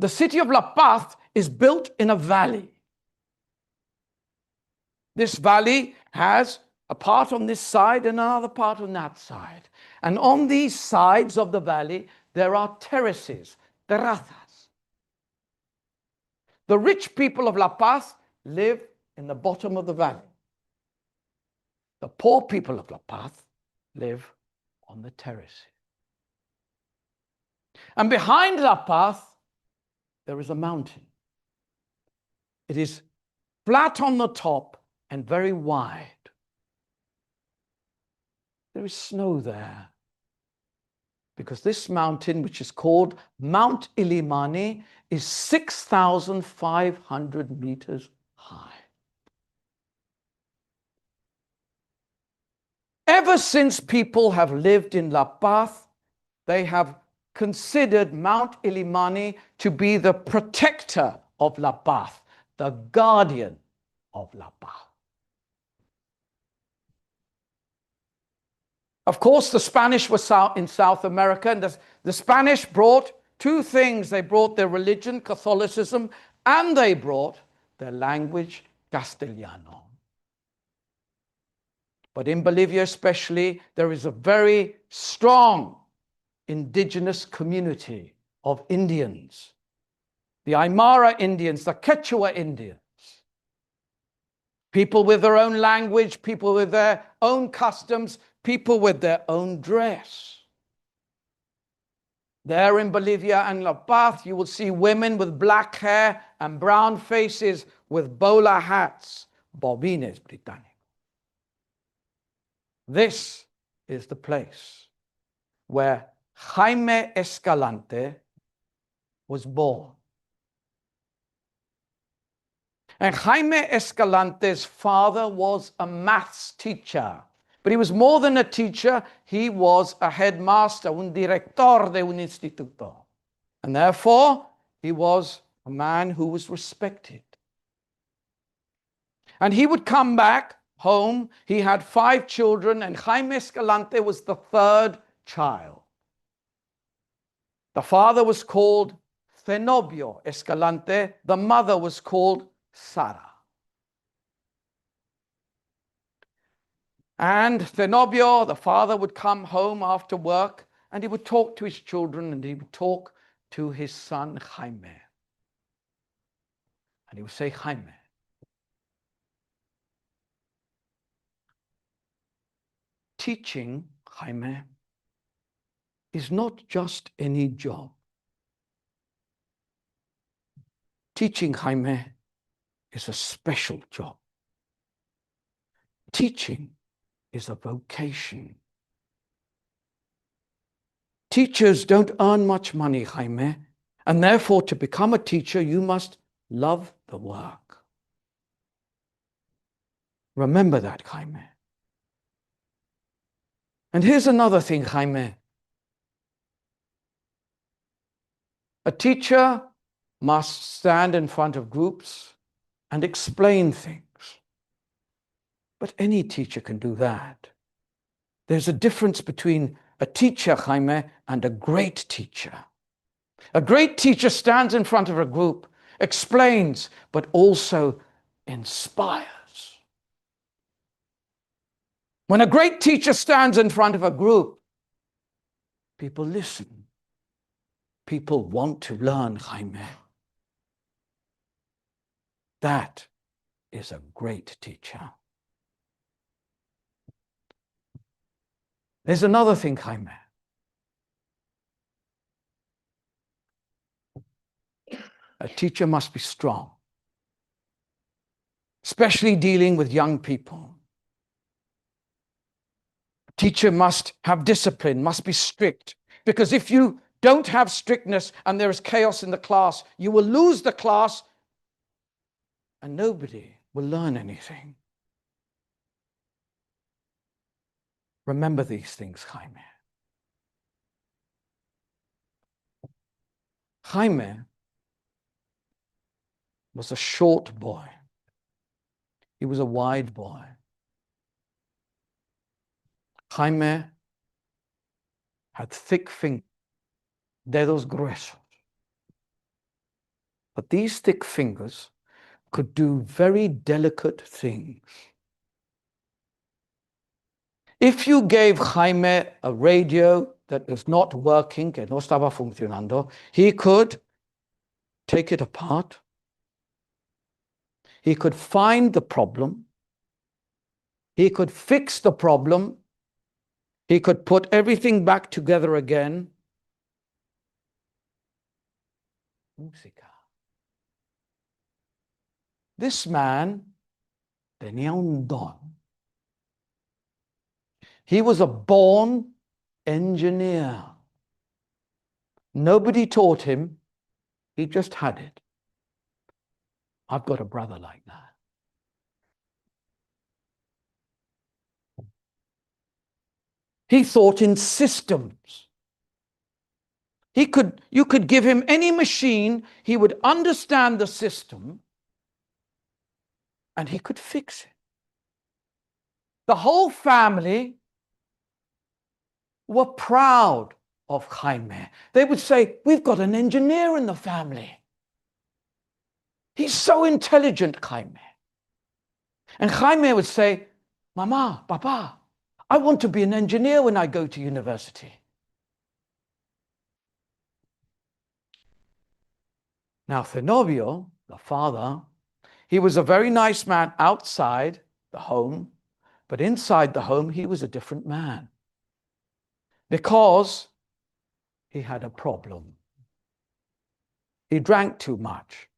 The city of La Paz is built in a valley. This valley has a part on this side and another part on that side. And on these sides of the valley, there are terraces, terrazas. The rich people of La Paz live in the bottom of the valley. The poor people of La Paz live on the terraces. And behind La Paz, there is a mountain. It is flat on the top and very wide. There is snow there because this mountain, which is called Mount Illimani, is 6,500 meters high. Ever since people have lived in La Paz, they have considered Mount Illimani to be the protector of La Paz, the guardian of La Paz. Of course, the Spanish were in South America, and the Spanish brought two things. They brought their religion, Catholicism, and they brought their language, Castellano. But in Bolivia especially, there is a very strong indigenous community of Indians. The Aymara Indians, the Quechua Indians. People with their own language, people with their own customs, people with their own dress. There in Bolivia and La Paz, you will see women with black hair and brown faces with bowler hats, bobines británicos. This is the place where Jaime Escalante was born. And Jaime Escalante's father was a maths teacher. But he was more than a teacher, he was a headmaster, un director de un instituto. And therefore, he was a man who was respected. And he would come back home. He had 5 children, and Jaime Escalante was the 3rd child. The father was called Zenobio Escalante. The mother was called Sara. And Zenobio, the father, would come home after work, and he would talk to his children, and he would talk to his son Jaime. And he would say, Jaime, teaching, Jaime, is not just any job. Teaching, Jaime, is a special job. Teaching is a vocation. Teachers don't earn much money, Jaime, and therefore to become a teacher, you must love the work. Remember that, Jaime. And here's another thing, Jaime. A teacher must stand in front of groups and explain things. But any teacher can do that. There's a difference between a teacher, Jaime, and a great teacher. A great teacher stands in front of a group, explains, but also inspires. When a great teacher stands in front of a group, people listen. People want to learn, Jaime. That is a great teacher. There's another thing, Jaime. A teacher must be strong, especially dealing with young people. A teacher must have discipline, must be strict, because if you don't have strictness and there is chaos in the class, you will lose the class and nobody will learn anything. Remember these things, Jaime. Jaime was a short boy. He was a wide boy. Jaime had thick fingers, dedos gruesos. But these thick fingers could do very delicate things. If you gave Jaime a radio that was not working, que no estaba funcionando, he could take it apart. He could find the problem. He could fix the problem. He could put everything back together again. Música. This man tenía un don. He was a born engineer. Nobody taught him. He just had it. I've got a brother like that. He thought in systems. You could give him any machine, he would understand the system, and he could fix it. The whole family were proud of Jaime. They would say, we've got an engineer in the family. He's so intelligent, Jaime. And Jaime would say, Mama, Papa, I want to be an engineer when I go to university. Now, Zenobio, the father, he was a very nice man outside the home, but inside the home, he was a different man because he had a problem. He drank too much.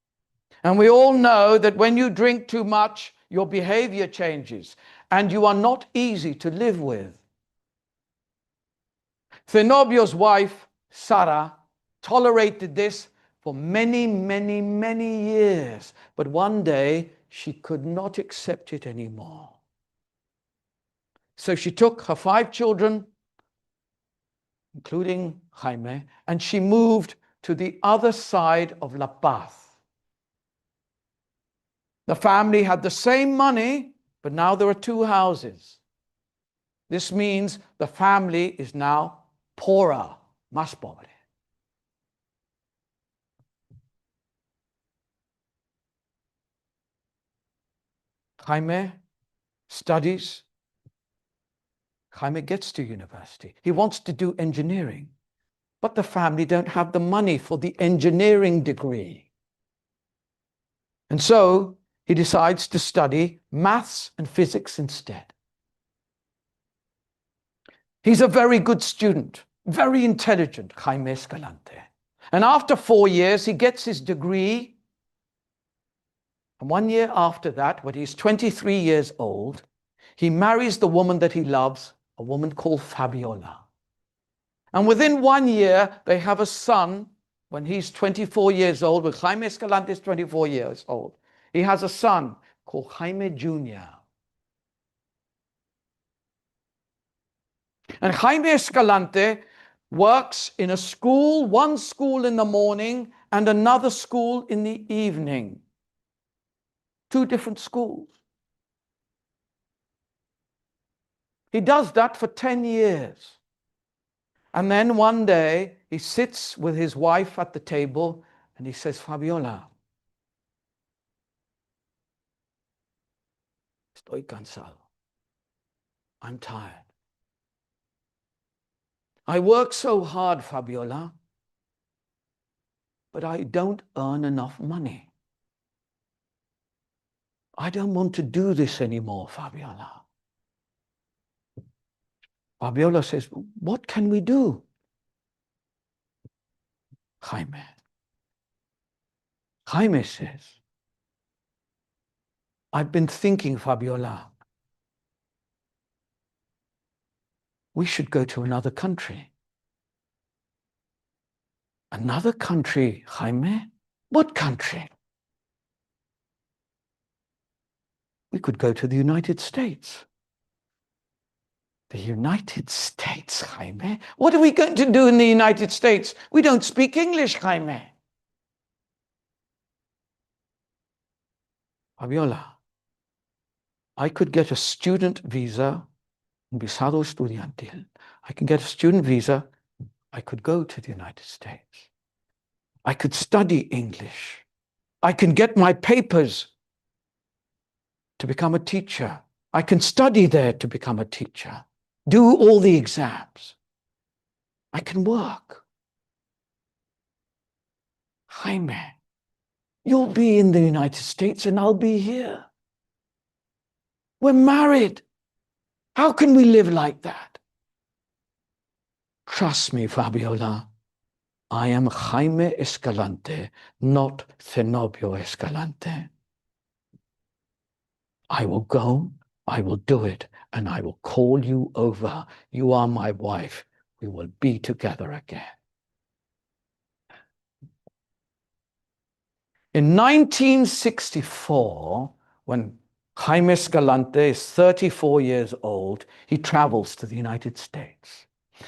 And we all know that when you drink too much, your behavior changes and you are not easy to live with. Zenobio's wife, Sarah, tolerated this for many, many, many years. But one day, she could not accept it anymore. So she took her 5 children, including Jaime, and she moved to the other side of La Paz. The family had the same money, but now there are 2 houses. This means the family is now poorer, más pobre. Jaime studies. Jaime gets to university. He wants to do engineering, but the family don't have the money for the engineering degree. And so he decides to study maths and physics instead. He's a very good student, very intelligent, Jaime Escalante. And after 4 years, he gets his degree. And 1 year after that, when he's 23 years old, he marries the woman that he loves, a woman called Fabiola. And within 1 year, they have a son when he's 24 years old, when Jaime Escalante is 24 years old. He has a son called Jaime Jr. And Jaime Escalante works in a school, one school in the morning and another school in the evening. 2 different schools. He does that for 10 years. And then one day he sits with his wife at the table and he says, Fabiola, estoy cansado. I'm tired. I work so hard, Fabiola, but I don't earn enough money. I don't want to do this anymore, Fabiola. Fabiola says, what can we do? Jaime says, I've been thinking, Fabiola, we should go to another country. Another country, Jaime? What country? We could go to the United States. The United States, Jaime? What are we going to do in the United States? We don't speak English, Jaime. Fabiola, I could get a student visa, un visado estudiantil. I can get a student visa. I could go to the United States. I could study English. I can get my papers to become a teacher. I can study there to become a teacher. do all the exams. I can work. Jaime, you'll be in the United States and I'll be here. We're married. How can we live like that? Trust me, Fabiola. I am Jaime Escalante, not Zenobio Escalante. I will go, I will do it, and I will call you over. You are my wife. We will be together again. In 1964, when Jaime Escalante is 34 years old, he travels to the United States.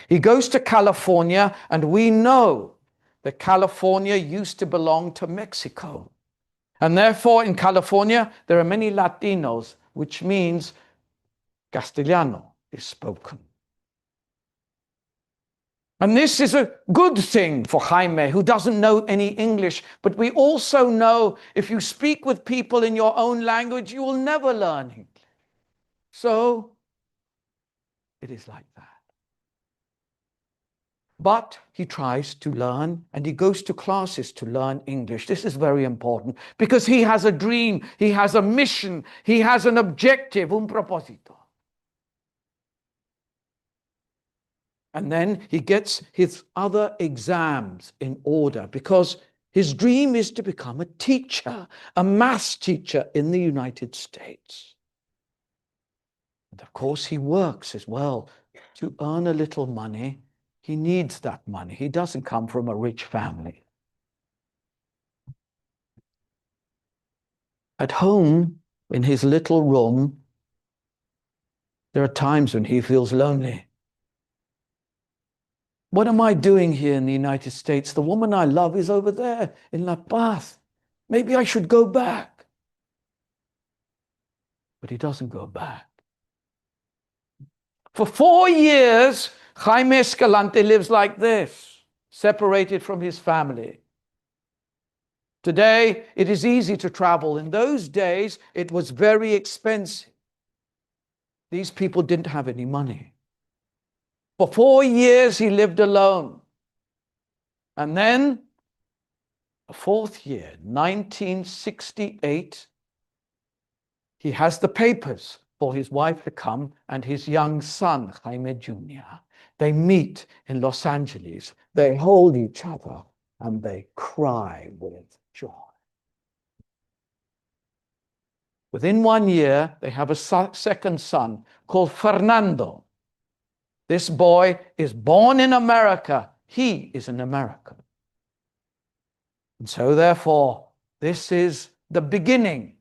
He goes to California, and we know that California used to belong to Mexico. And therefore, in California, there are many Latinos, which means Castellano is spoken. And this is a good thing for Jaime, who doesn't know any English. But we also know if you speak with people in your own language, you will never learn English. So it is like that. But he tries to learn, and he goes to classes to learn English. This is very important because he has a dream, he has a mission, he has an objective, un propósito. And then he gets his other exams in order because his dream is to become a teacher, a maths teacher in the United States. And of course, he works as well to earn a little money. He needs that money. He doesn't come from a rich family. At home, in his little room, there are times when he feels lonely. What am I doing here in the United States? The woman I love is over there in La Paz. Maybe I should go back. But he doesn't go back. For 4 years, Jaime Escalante lives like this, separated from his family. Today, it is easy to travel. In those days, it was very expensive. These people didn't have any money. For 4 years, he lived alone. And then, the 4th year, 1968, he has the papers for his wife to come and his young son, Jaime Jr. They meet in Los Angeles. They hold each other and they cry with joy. Within 1 year, they have a second son called Fernando. This boy is born in America. He is an American. And so therefore, this is the beginning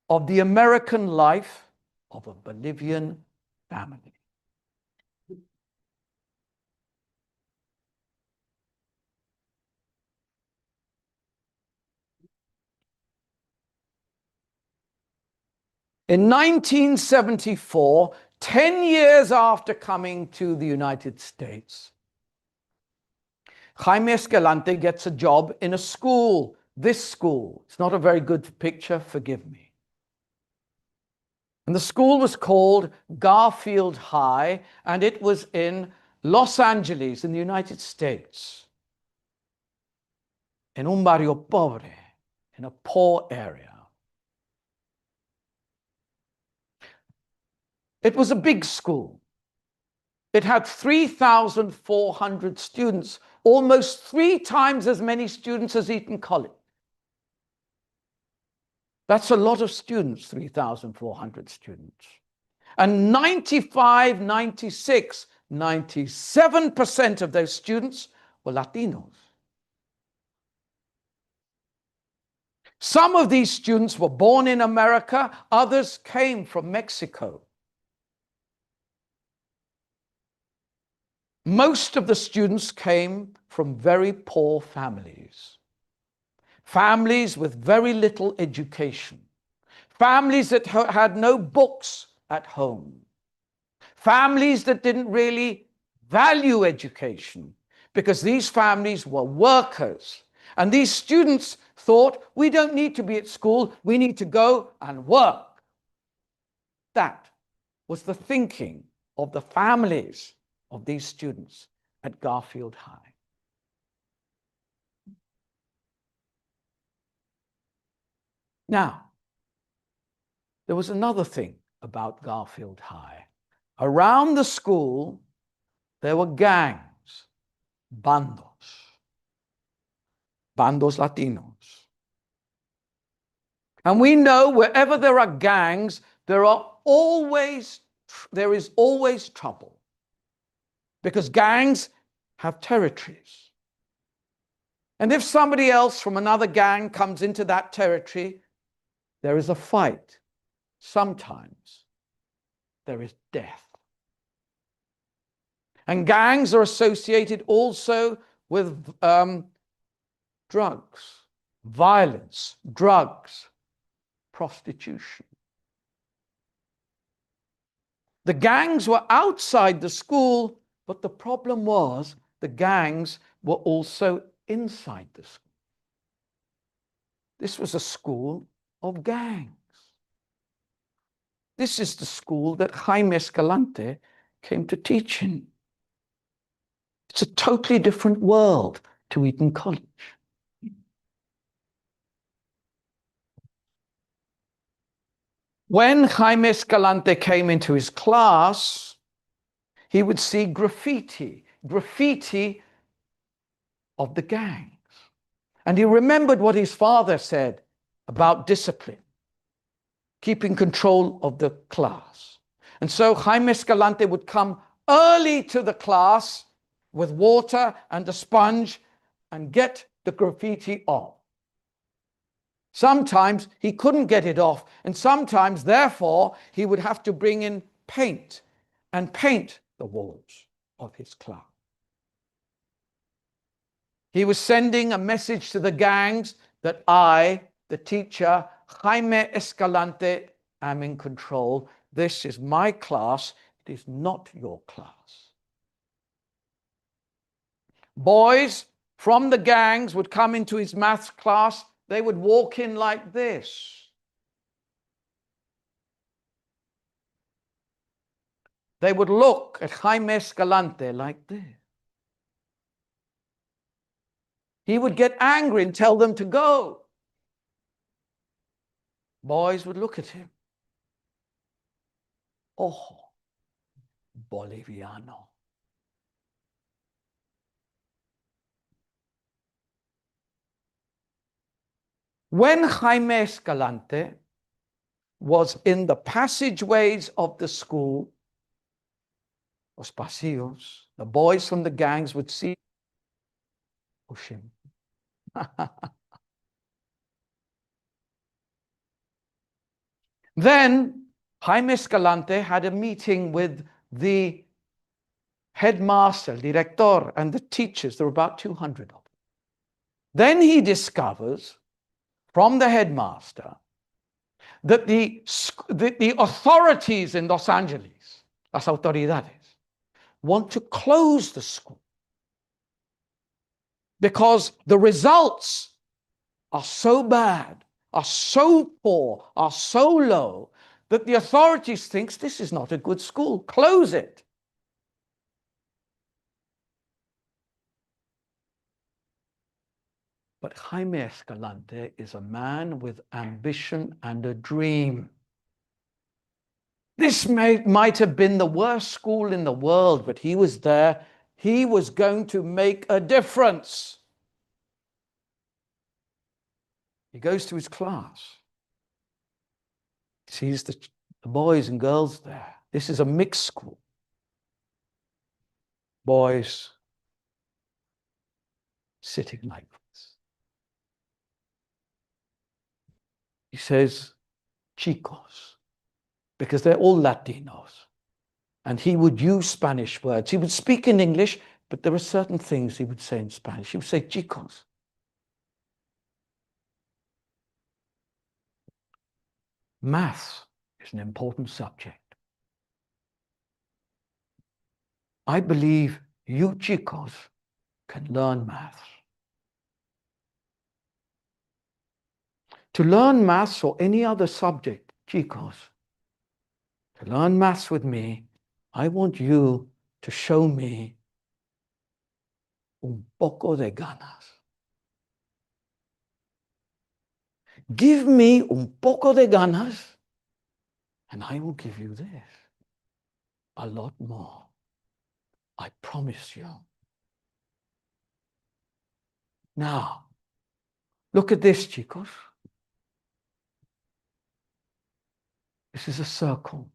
of the American life of a Bolivian family. In 1974, 10 years after coming to the United States, Jaime Escalante gets a job in a school, this school. It's not a very good picture, forgive me. And the school was called Garfield High, and it was in Los Angeles in the United States, in un barrio pobre, in a poor area. It was a big school. It had 3,400 students, almost 3 times as many students as Eton College. That's a lot of students, 3,400 students. And 95, 96, 97% of those students were Latinos. Some of these students were born in America, others came from Mexico. Most of the students came from very poor families. Families with very little education. Families that had no books at home. Families that didn't really value education because these families were workers. And these students thought, we don't need to be at school, we need to go and work. That was the thinking of the families of these students at Garfield High. Now, there was another thing about Garfield High. Around the school, there were gangs, bandos Latinos. And we know wherever there are gangs, there is always trouble, because gangs have territories. And if somebody else from another gang comes into that territory, there is a fight. Sometimes there is death. And gangs are associated also with drugs, violence, drugs, prostitution. The gangs were outside the school, but the problem was the gangs were also inside the school. This was a school of gangs. This is the school that Jaime Escalante came to teach in. It's a totally different world to Eton College. When Jaime Escalante came into his class, he would see graffiti of the gangs. And he remembered what his father said about discipline, keeping control of the class. And so Jaime Escalante would come early to the class with water and a sponge and get the graffiti off. Sometimes he couldn't get it off, and sometimes, therefore, he would have to bring in paint and paint the walls of his class. He was sending a message to the gangs that I, the teacher, Jaime Escalante, am in control. This is my class. It is not your class. Boys from the gangs would come into his maths class. They would walk in like this. They would look at Jaime Escalante like this. He would get angry and tell them to go. Boys would look at him. Ojo boliviano. When Jaime Escalante was in the passageways of the school, los pasillos, the boys from the gangs would see him. Then Jaime Escalante had a meeting with the headmaster, director, and the teachers. There were about 200 of them. Then he discovers from the headmaster that the authorities in Los Angeles, las autoridades, want to close the school because the results are so bad, are so poor, are so low, that the authorities think this is not a good school. Close it. But Jaime Escalante is a man with ambition and a dream. This might have been the worst school in the world, but he was there. He was going to make a difference. He goes to his class. He sees the boys and girls there. This is a mixed school. Boys sitting like this. He says, chicos, because they're all Latinos. And he would use Spanish words. He would speak in English, but there are certain things he would say in Spanish. He would say, chicos. Maths is an important subject. I believe you chicos can learn maths. To learn maths or any other subject, chicos, to learn maths with me, I want you to show me un poco de ganas. Give me un poco de ganas, and I will give you this. A lot more. I promise you. Now, look at this, chicos. This is a circle.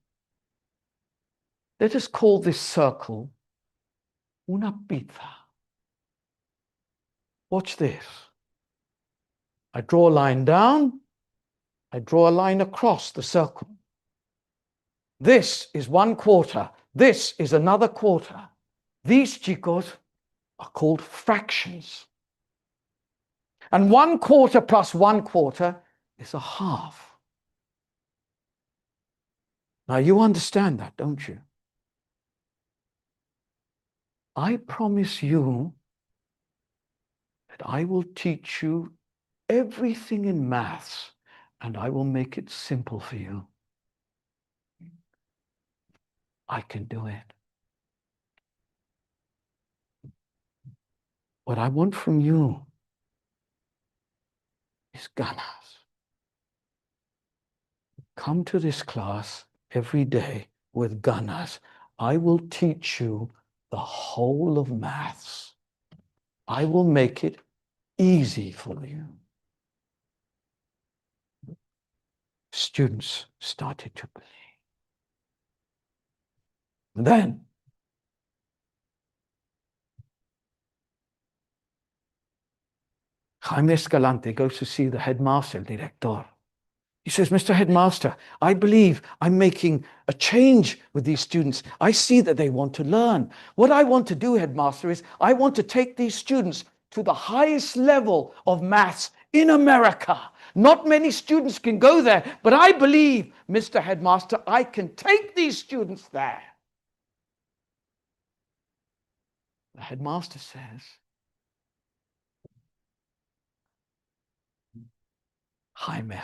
Let us call this circle una pizza. Watch this. I draw a line down. I draw a line across the circle. This is 1/4. This is another quarter. These, chicos, are called fractions. And 1/4 plus 1/4 is a half. Now you understand that, don't you? I promise you that I will teach you everything in maths, and I will make it simple for you. I can do it. What I want from you is ganas. Come to this class every day with ganas. I will teach you the whole of maths. I will make it easy for you. Students started to believe. Then, Jaime Escalante goes to see the headmaster, el director. He says, Mr. Headmaster, I believe I'm making a change with these students. I see that they want to learn. What I want to do, Headmaster, is I want to take these students to the highest level of maths in America. Not many students can go there, but I believe, Mr. Headmaster, I can take these students there. The headmaster says, Jaime.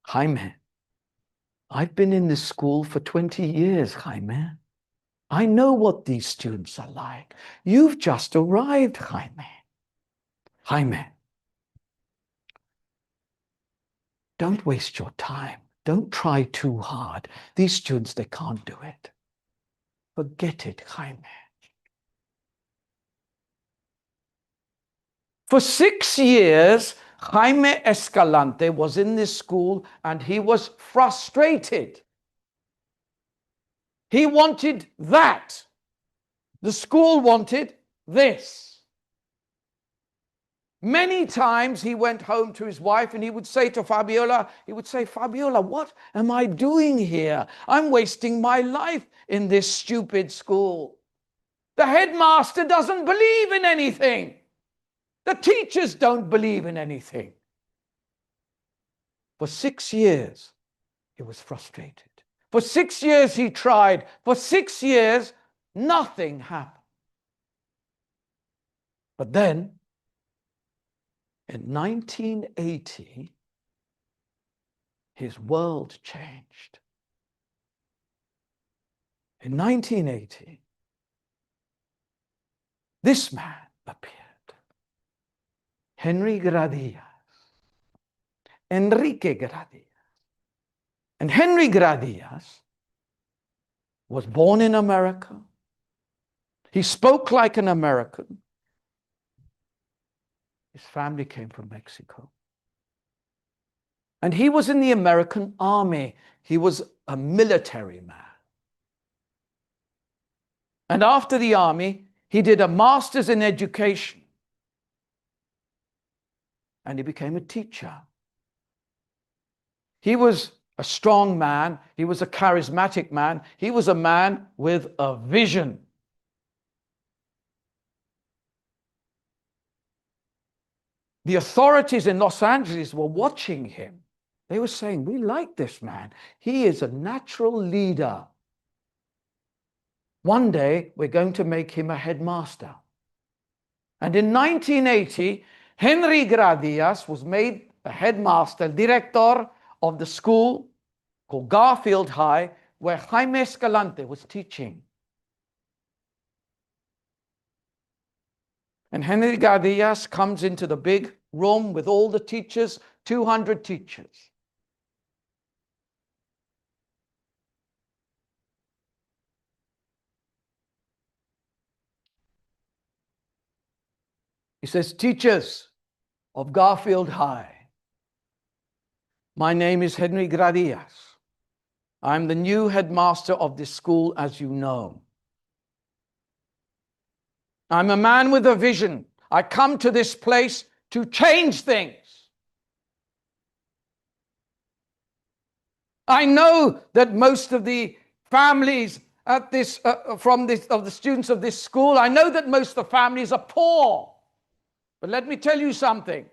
Jaime, I've been in this school for 20 years, Jaime. I know what these students are like. You've just arrived, Jaime. Jaime, don't waste your time. Don't try too hard. These students, they can't do it. Forget it, Jaime. For 6 years, Jaime Escalante was in this school and he was frustrated. He wanted that. The school wanted this. Many times he went home to his wife and he would say to Fabiola, Fabiola, what am I doing here? I'm wasting my life in this stupid school. The headmaster doesn't believe in anything. The teachers don't believe in anything. For 6 years, he was frustrated. For 6 years, he tried. For 6 years, nothing happened. But then, in 1980, his world changed. In 1980, this man appeared. Enrique Gradias. And Henry Gradias was born in America. He spoke like an American. His family came from Mexico. And he was in the American army. He was a military man. And after the army, he did a master's in education. And he became a teacher. He was a strong man. He was a charismatic man. He was a man with a vision. The authorities in Los Angeles were watching him. They were saying, we like this man. He is a natural leader. One day, we're going to make him a headmaster. And in 1980, Henry Gradias was made a headmaster, director of the school. called Garfield High, where Jaime Escalante was teaching. And Henry Gardias comes into the big room with all the teachers, 200 teachers. He says, teachers of Garfield High, my name is Henry Gradias. I'm the new headmaster of this school, as you know. I'm a man with a vision. I come to this place to change things. I know that most of the families at this, of the students of this school, I know that most of the families are poor. But let me tell you something.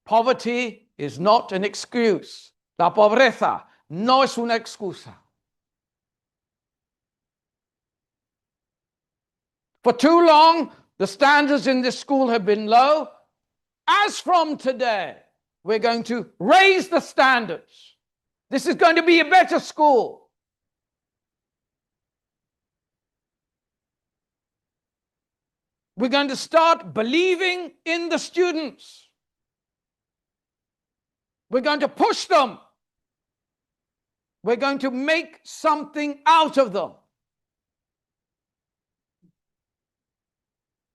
Poverty is not an excuse. La pobreza no es una excusa. For too long, the standards in this school have been low. As from today, we're going to raise the standards. This is going to be a better school. We're going to start believing in the students. We're going to push them. We're going to make something out of them.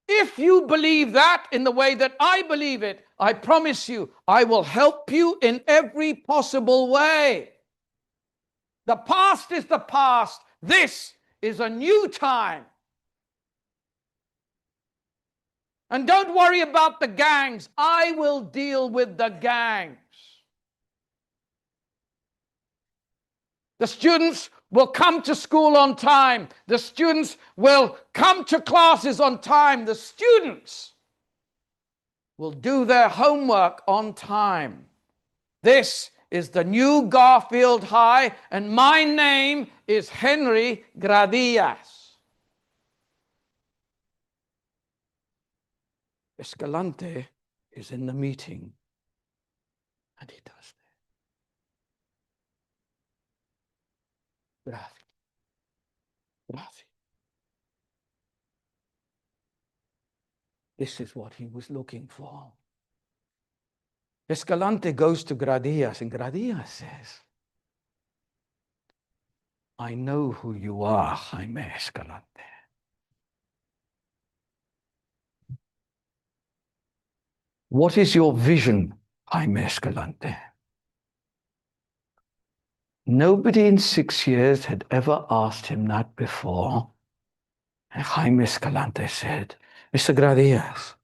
If you believe that in the way that I believe it, I promise you, I will help you in every possible way. The past is the past. This is a new time. And don't worry about the gangs. I will deal with the gangs. The students will come to school on time. The students will come to classes on time. The students will do their homework on time. This is the new Garfield High, and my name is Henry Gradias. Escalante is in the meeting, and he does that. Gracias. Gracias. This is what he was looking for. Escalante goes to Gradias, and Gradias says, I know who you are, Jaime Escalante. What is your vision, Jaime Escalante? Nobody in 6 years had ever asked him that before. And Jaime Escalante said, Mr. Gradias,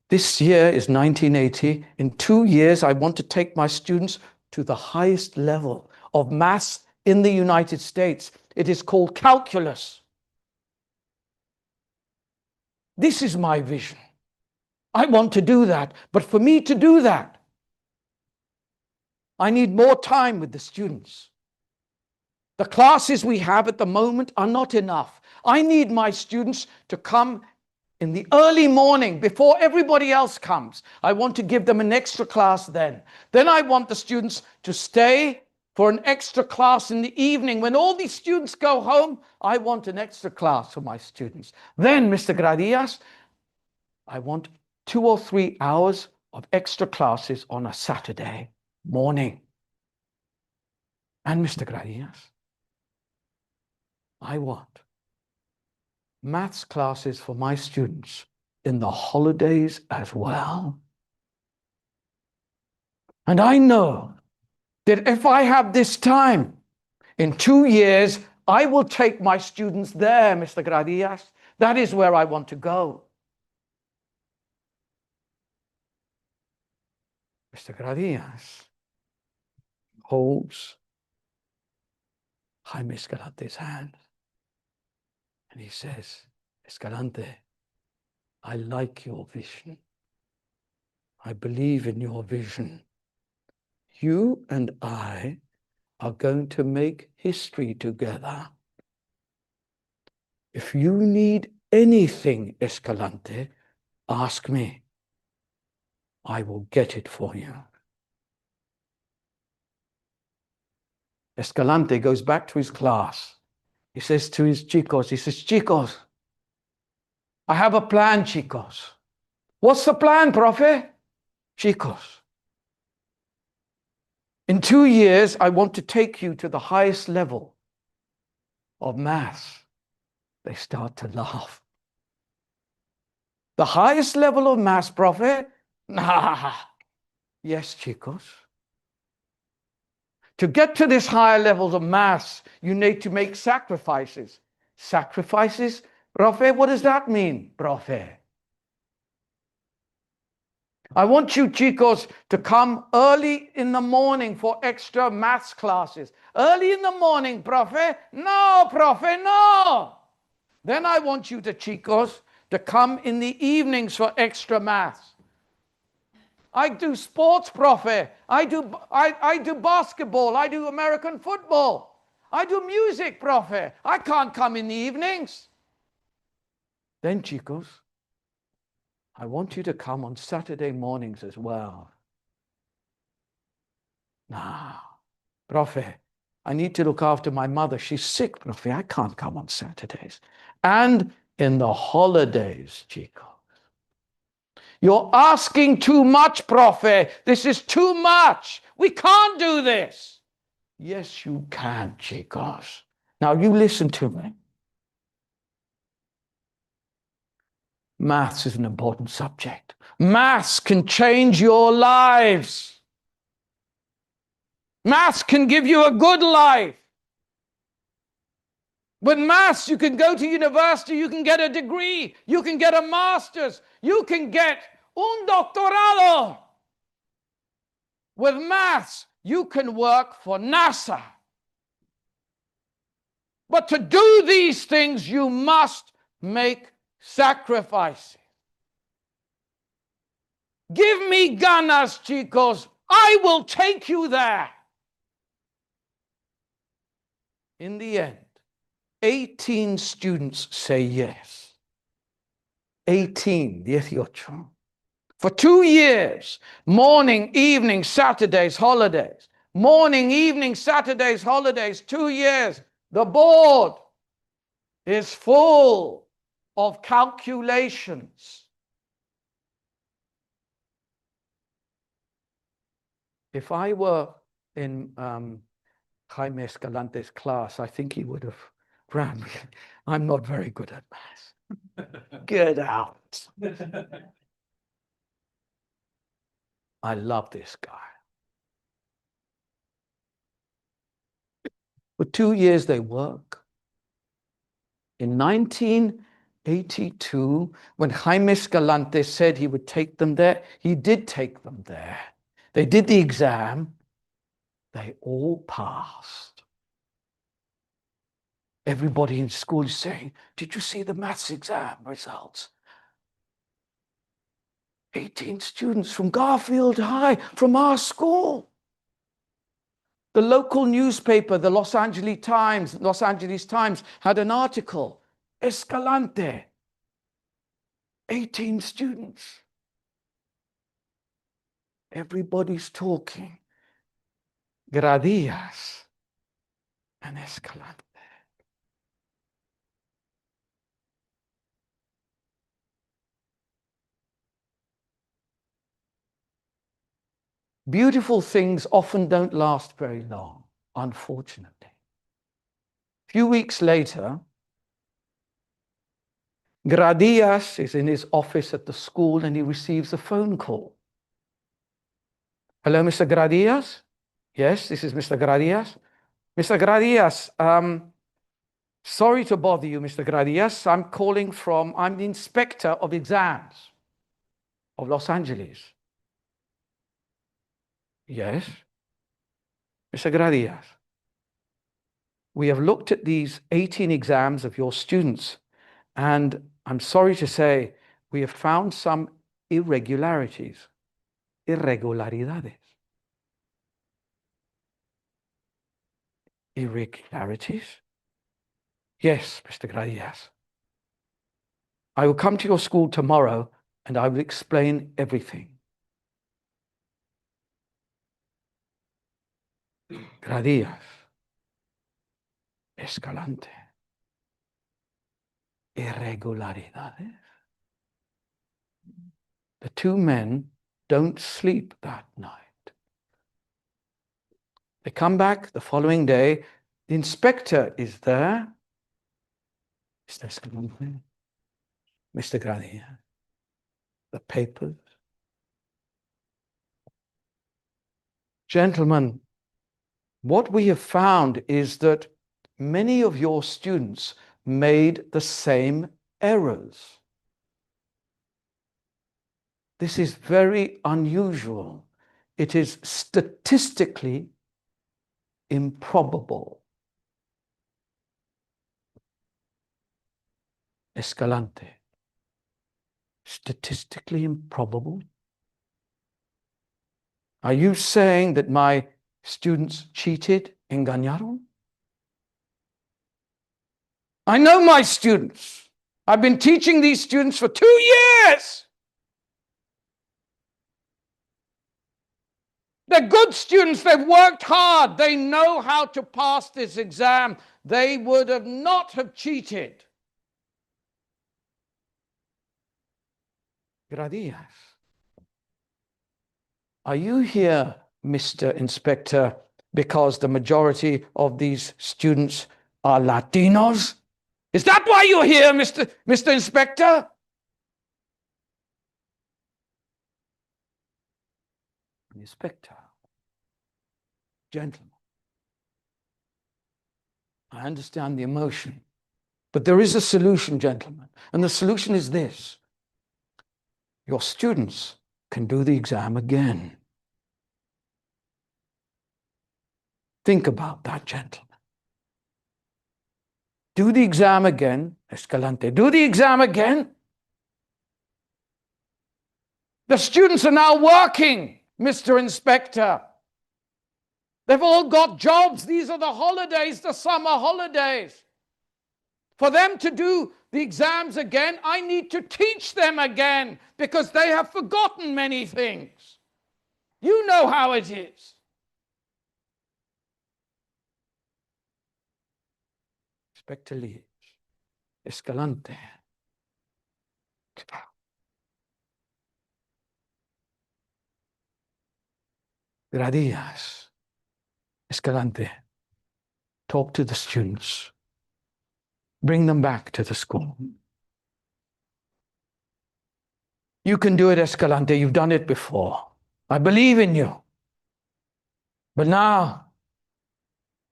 this year is 1980. In 2 years, I want to take my students to the highest level of maths in the United States. It is called calculus. This is my vision. I want to do that. But for me to do that, I need more time with the students. The classes we have at the moment are not enough. I need my students to come in the early morning before everybody else comes. I want to give them an extra class then. Then I want the students to stay for an extra class in the evening. When all these students go home, I want an extra class for my students. Then, Mr. Gradias, I want 2 or 3 hours of extra classes on a Saturday morning. And Mr. Gradias, I want maths classes for my students in the holidays as well. And I know that if I have this time, in 2 years, I will take my students there, Mr. Gradias. That is where I want to go. Mr. Gradias holds Jaime Escalante's hand. And he says, Escalante, I like your vision. I believe in your vision. You and I are going to make history together. If you need anything, Escalante, ask me. I will get it for you. Escalante goes back to his class. He says to his chicos, he says, chicos, I have a plan, chicos. What's the plan, profe? Chicos, in 2 years, I want to take you to the highest level of maths. They start to laugh. The highest level of maths, profe? Nah. Yes, chicos. To get to this higher levels of maths, you need to make sacrifices. Sacrifices? Profe, what does that mean, profe? I want you, chicos, to come early in the morning for extra maths classes. Early in the morning, profe? No, profe, no. Then I want you to, chicos, to come in the evenings for extra maths. I do sports, profe. I do basketball. I do American football. I do music, profe. I can't come in the evenings. Then, chicos, I want you to come on Saturday mornings as well. Nah, profe, I need to look after my mother. She's sick, profe. I can't come on Saturdays. And in the holidays, chicos. You're asking too much, profe. This is too much. We can't do this. Yes, you can, chicos. Now you listen to me. Maths is an important subject. Maths can change your lives. Maths can give you a good life. With maths, you can go to university, you can get a degree, you can get a master's, you can get un doctorado. With maths, you can work for NASA. But to do these things, you must make sacrifices. Give me ganas, chicos. I will take you there. In the end, 18 students say yes. 18. For 2 years, morning, evening, Saturdays, holidays. Morning, evening, Saturdays, holidays, 2 years. The board is full of calculations. If I were in Jaime Escalante's class, I think he would have ran me. I'm not very good at maths. Get out. I love this guy. For 2 years they work. In 1982, when Jaime Escalante said he would take them there, he did take them there. They did the exam. They all passed. Everybody in school is saying, did you see the maths exam results? 18 students from Garfield High, from our school. The local newspaper, the Los Angeles Times, had an article, Escalante, 18 students. Everybody's talking. Gradillas and Escalante. Beautiful things often don't last very long, unfortunately. A few weeks later, Gradillas is in his office at the school and he receives a phone call. Hello, Mr. Gradillas? Yes, this is Mr. Gradillas. Mr. Gradillas, sorry to bother you, Mr. Gradillas. I'm the inspector of exams of Los Angeles. Yes. Mr. Gradillas, we have looked at these 18 exams of your students, and I'm sorry to say we have found some irregularities. Irregularidades. Irregularities? Yes, Mr. Gradillas. I will come to your school tomorrow and I will explain everything. Gradillas, Escalante. Irregularidades. The two men don't sleep that night. They come back the following day. The inspector is there. Mr. Escalante, Mr. Gradilla, the papers. Gentlemen, what we have found is that many of your students made the same errors. This is very unusual. It is statistically improbable. Escalante. Statistically improbable? Are you saying that my students cheated, engañaron? I know my students. I've been teaching these students for 2 years. They're good students. They've worked hard. They know how to pass this exam. They would have not have cheated. Gracias. Are you here, Mr. Inspector, because the majority of these students are Latinos? Is that why you're here, Mr. Inspector? Inspector, gentlemen, I understand the emotion, but there is a solution, gentlemen, and the solution is this. Your students can do the exam again. Think about that, gentlemen. Do the exam again, Escalante. Do the exam again. The students are now working, Mr. Inspector. They've all got jobs. These are the holidays, the summer holidays. For them to do the exams again, I need to teach them again because they have forgotten many things. You know how it is. Inspector leaves. Escalante. Gradillas. Escalante. Talk to the students. Bring them back to the school. You can do it, Escalante. You've done it before. I believe in you. But now,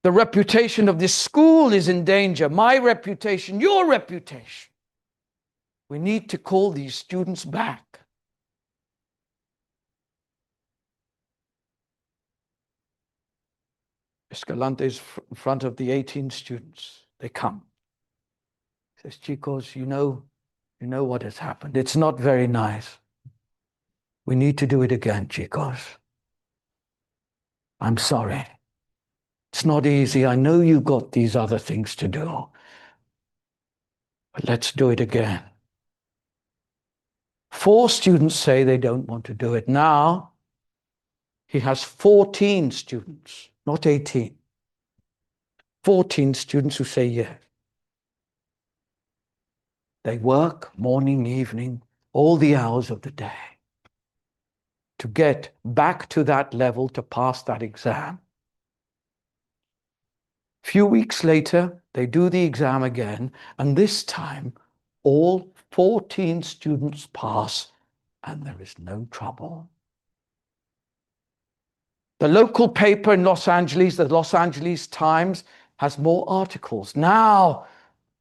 the reputation of this school is in danger. My reputation, your reputation. We need to call these students back. Escalante is in front of the 18 students. They come. He says, Chicos, you know what has happened. It's not very nice. We need to do it again, chicos. I'm sorry. It's not easy. I know you've got these other things to do. But let's do it again. 4 students say they don't want to do it. Now, he has 14 students, not 18. 14 students who say yes. They work morning, evening, all the hours of the day to get back to that level to pass that exam. A few weeks later, they do the exam again, and this time, all 14 students pass, and there is no trouble. The local paper in Los Angeles, the Los Angeles Times, has more articles. Now,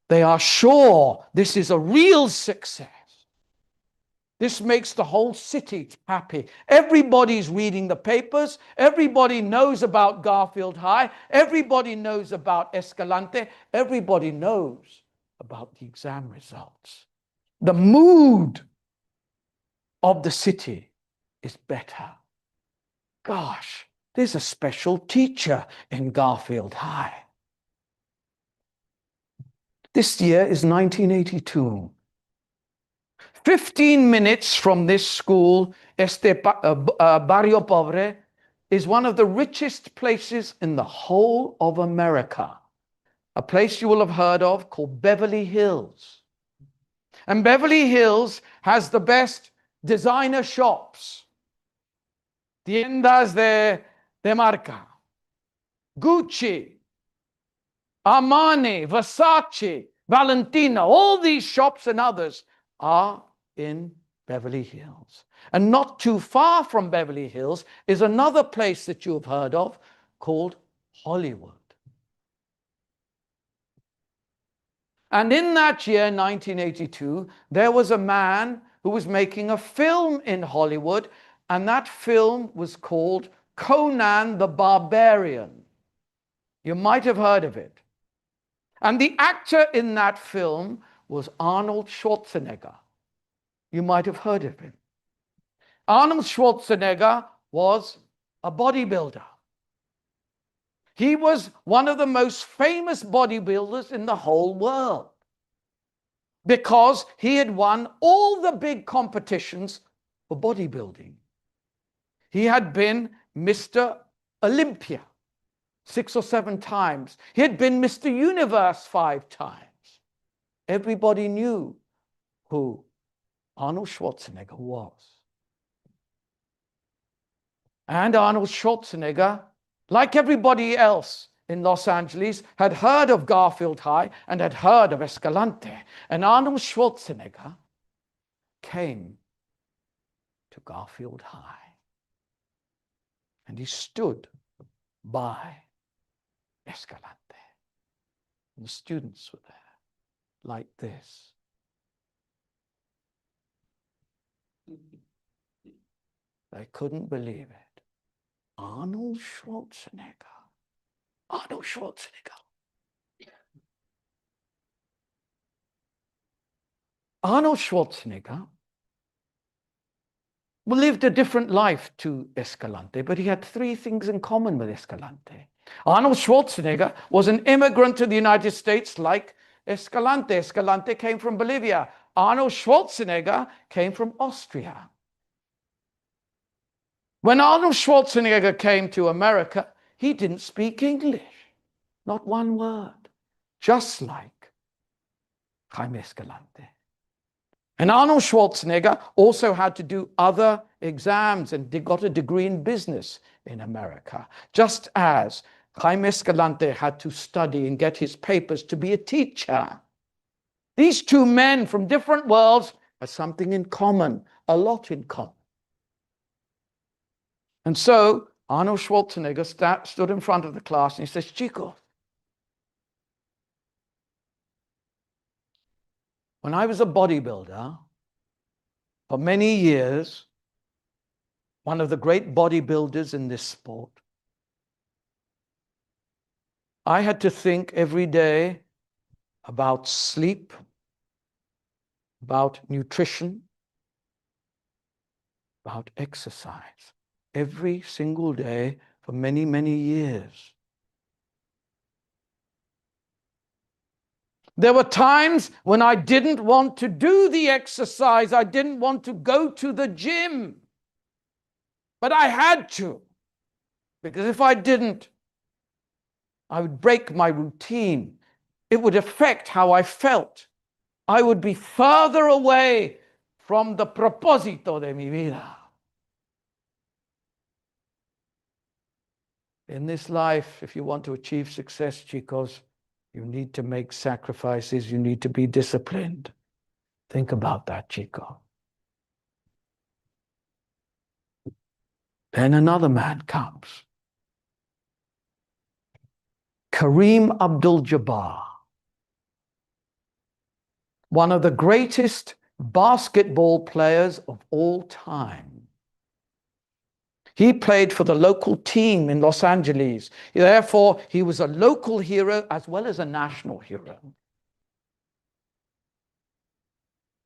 they are sure this is a real success. This makes the whole city happy. Everybody's reading the papers. Everybody knows about Garfield High. Everybody knows about Escalante. Everybody knows about the exam results. The mood of the city is better. Gosh, there's a special teacher in Garfield High. This year is 1982. 15 minutes from this school, Barrio Pobre is one of the richest places in the whole of America. a place you will have heard of called Beverly Hills. And Beverly Hills has the best designer shops. Tiendas de marca. Gucci, Armani, Versace, Valentino, all these shops and others are in Beverly Hills. And not too far from Beverly Hills is another place that you have heard of called Hollywood. And in that year, 1982, there was a man who was making a film in Hollywood, and that film was called Conan the Barbarian. You might have heard of it. And the actor in that film was Arnold Schwarzenegger. You might have heard of him. Arnold Schwarzenegger was a bodybuilder. He was one of the most famous bodybuilders in the whole world because he had won all the big competitions for bodybuilding. He had been Mr. Olympia 6 or 7 times. He had been Mr. Universe 5 times. Everybody knew who Arnold Schwarzenegger was. And Arnold Schwarzenegger, like everybody else in Los Angeles, had heard of Garfield High and had heard of Escalante. And Arnold Schwarzenegger came to Garfield High. And he stood by Escalante. And the students were there, like this. They couldn't believe it. Arnold Schwarzenegger. Arnold Schwarzenegger. Arnold Schwarzenegger lived a different life to Escalante, but he had 3 things in common with Escalante. Arnold Schwarzenegger was an immigrant to the United States like Escalante. Escalante came from Bolivia. Arnold Schwarzenegger came from Austria. When Arnold Schwarzenegger came to America, he didn't speak English. Not one word. Just like Jaime Escalante. And Arnold Schwarzenegger also had to do other exams and got a degree in business in America, just as Jaime Escalante had to study and get his papers to be a teacher. These 2 men from different worlds had something in common, a lot in common. And so Arnold Schwarzenegger stood in front of the class and he says, "Chicos, when I was a bodybuilder for many years, one of the great bodybuilders in this sport, I had to think every day about sleep, about nutrition, about exercise, every single day for many, many years. There were times when I didn't want to do the exercise. I didn't want to go to the gym. But I had to. Because if I didn't, I would break my routine. It would affect how I felt. I would be further away from the propósito de mi vida. In this life, if you want to achieve success, chicos, you need to make sacrifices. You need to be disciplined. Think about that, chico. Then another man comes. Kareem Abdul-Jabbar, one of the greatest basketball players of all time. He played for the local team in Los Angeles. Therefore, he was a local hero as well as a national hero.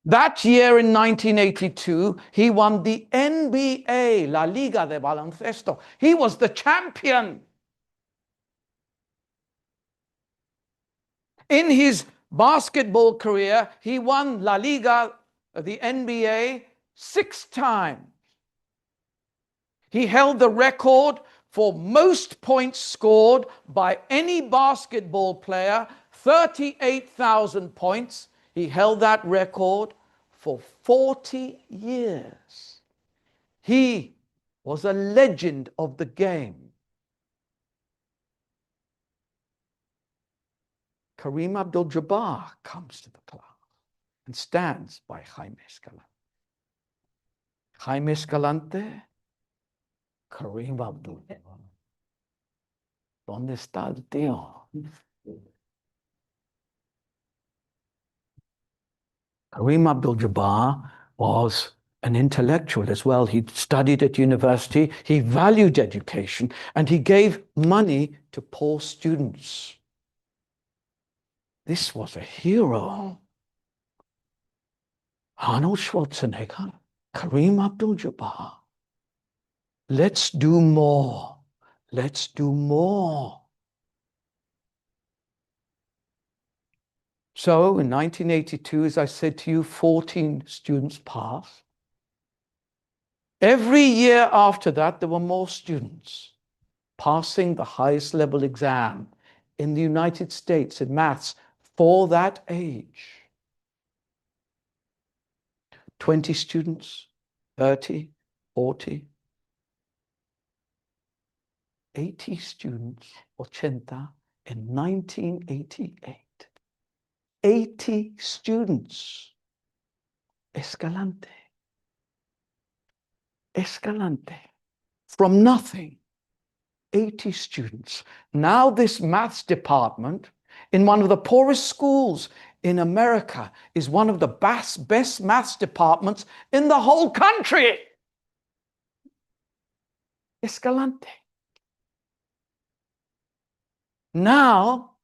That year in 1982, he won the NBA, La Liga de Baloncesto. He was the champion. In his basketball career, he won La Liga, the NBA, 6 times. He held the record for most points scored by any basketball player, 38,000 points. He held that record for 40 years. He was a legend of the game. Kareem Abdul-Jabbar comes to the class and stands by Jaime Escalante. Jaime Escalante, Kareem Abdul-Jabbar. ¿Dónde está el tío? Kareem Abdul-Jabbar was an intellectual as well. He studied at university, he valued education, and he gave money to poor students. This was a hero. Arnold Schwarzenegger, Kareem Abdul-Jabbar. Let's do more. Let's do more. So in 1982, as I said to you, 14 students passed. Every year after that, there were more students passing the highest level exam in the United States in maths for that age. 20 students, 30, 40, 80 students, 80, in 1988. 80 students. Escalante. Escalante. From nothing. 80 students. Now this maths department in one of the poorest schools in America is one of the best maths departments in the whole country. Escalante. Now,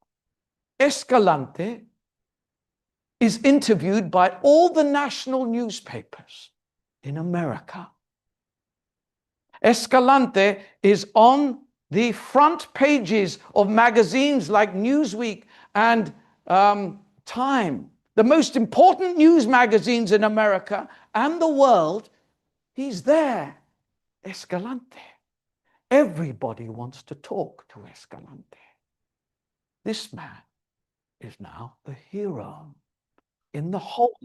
Escalante is interviewed by all the national newspapers in America. Escalante is on the front pages of magazines like Newsweek and Time, the most important news magazines in America and the world. He's there, Escalante. Everybody wants to talk to Escalante. This man is now a hero in the whole.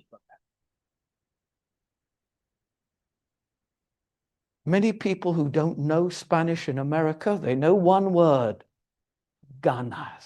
Many people who don't know Spanish in America, they know one word, ganas.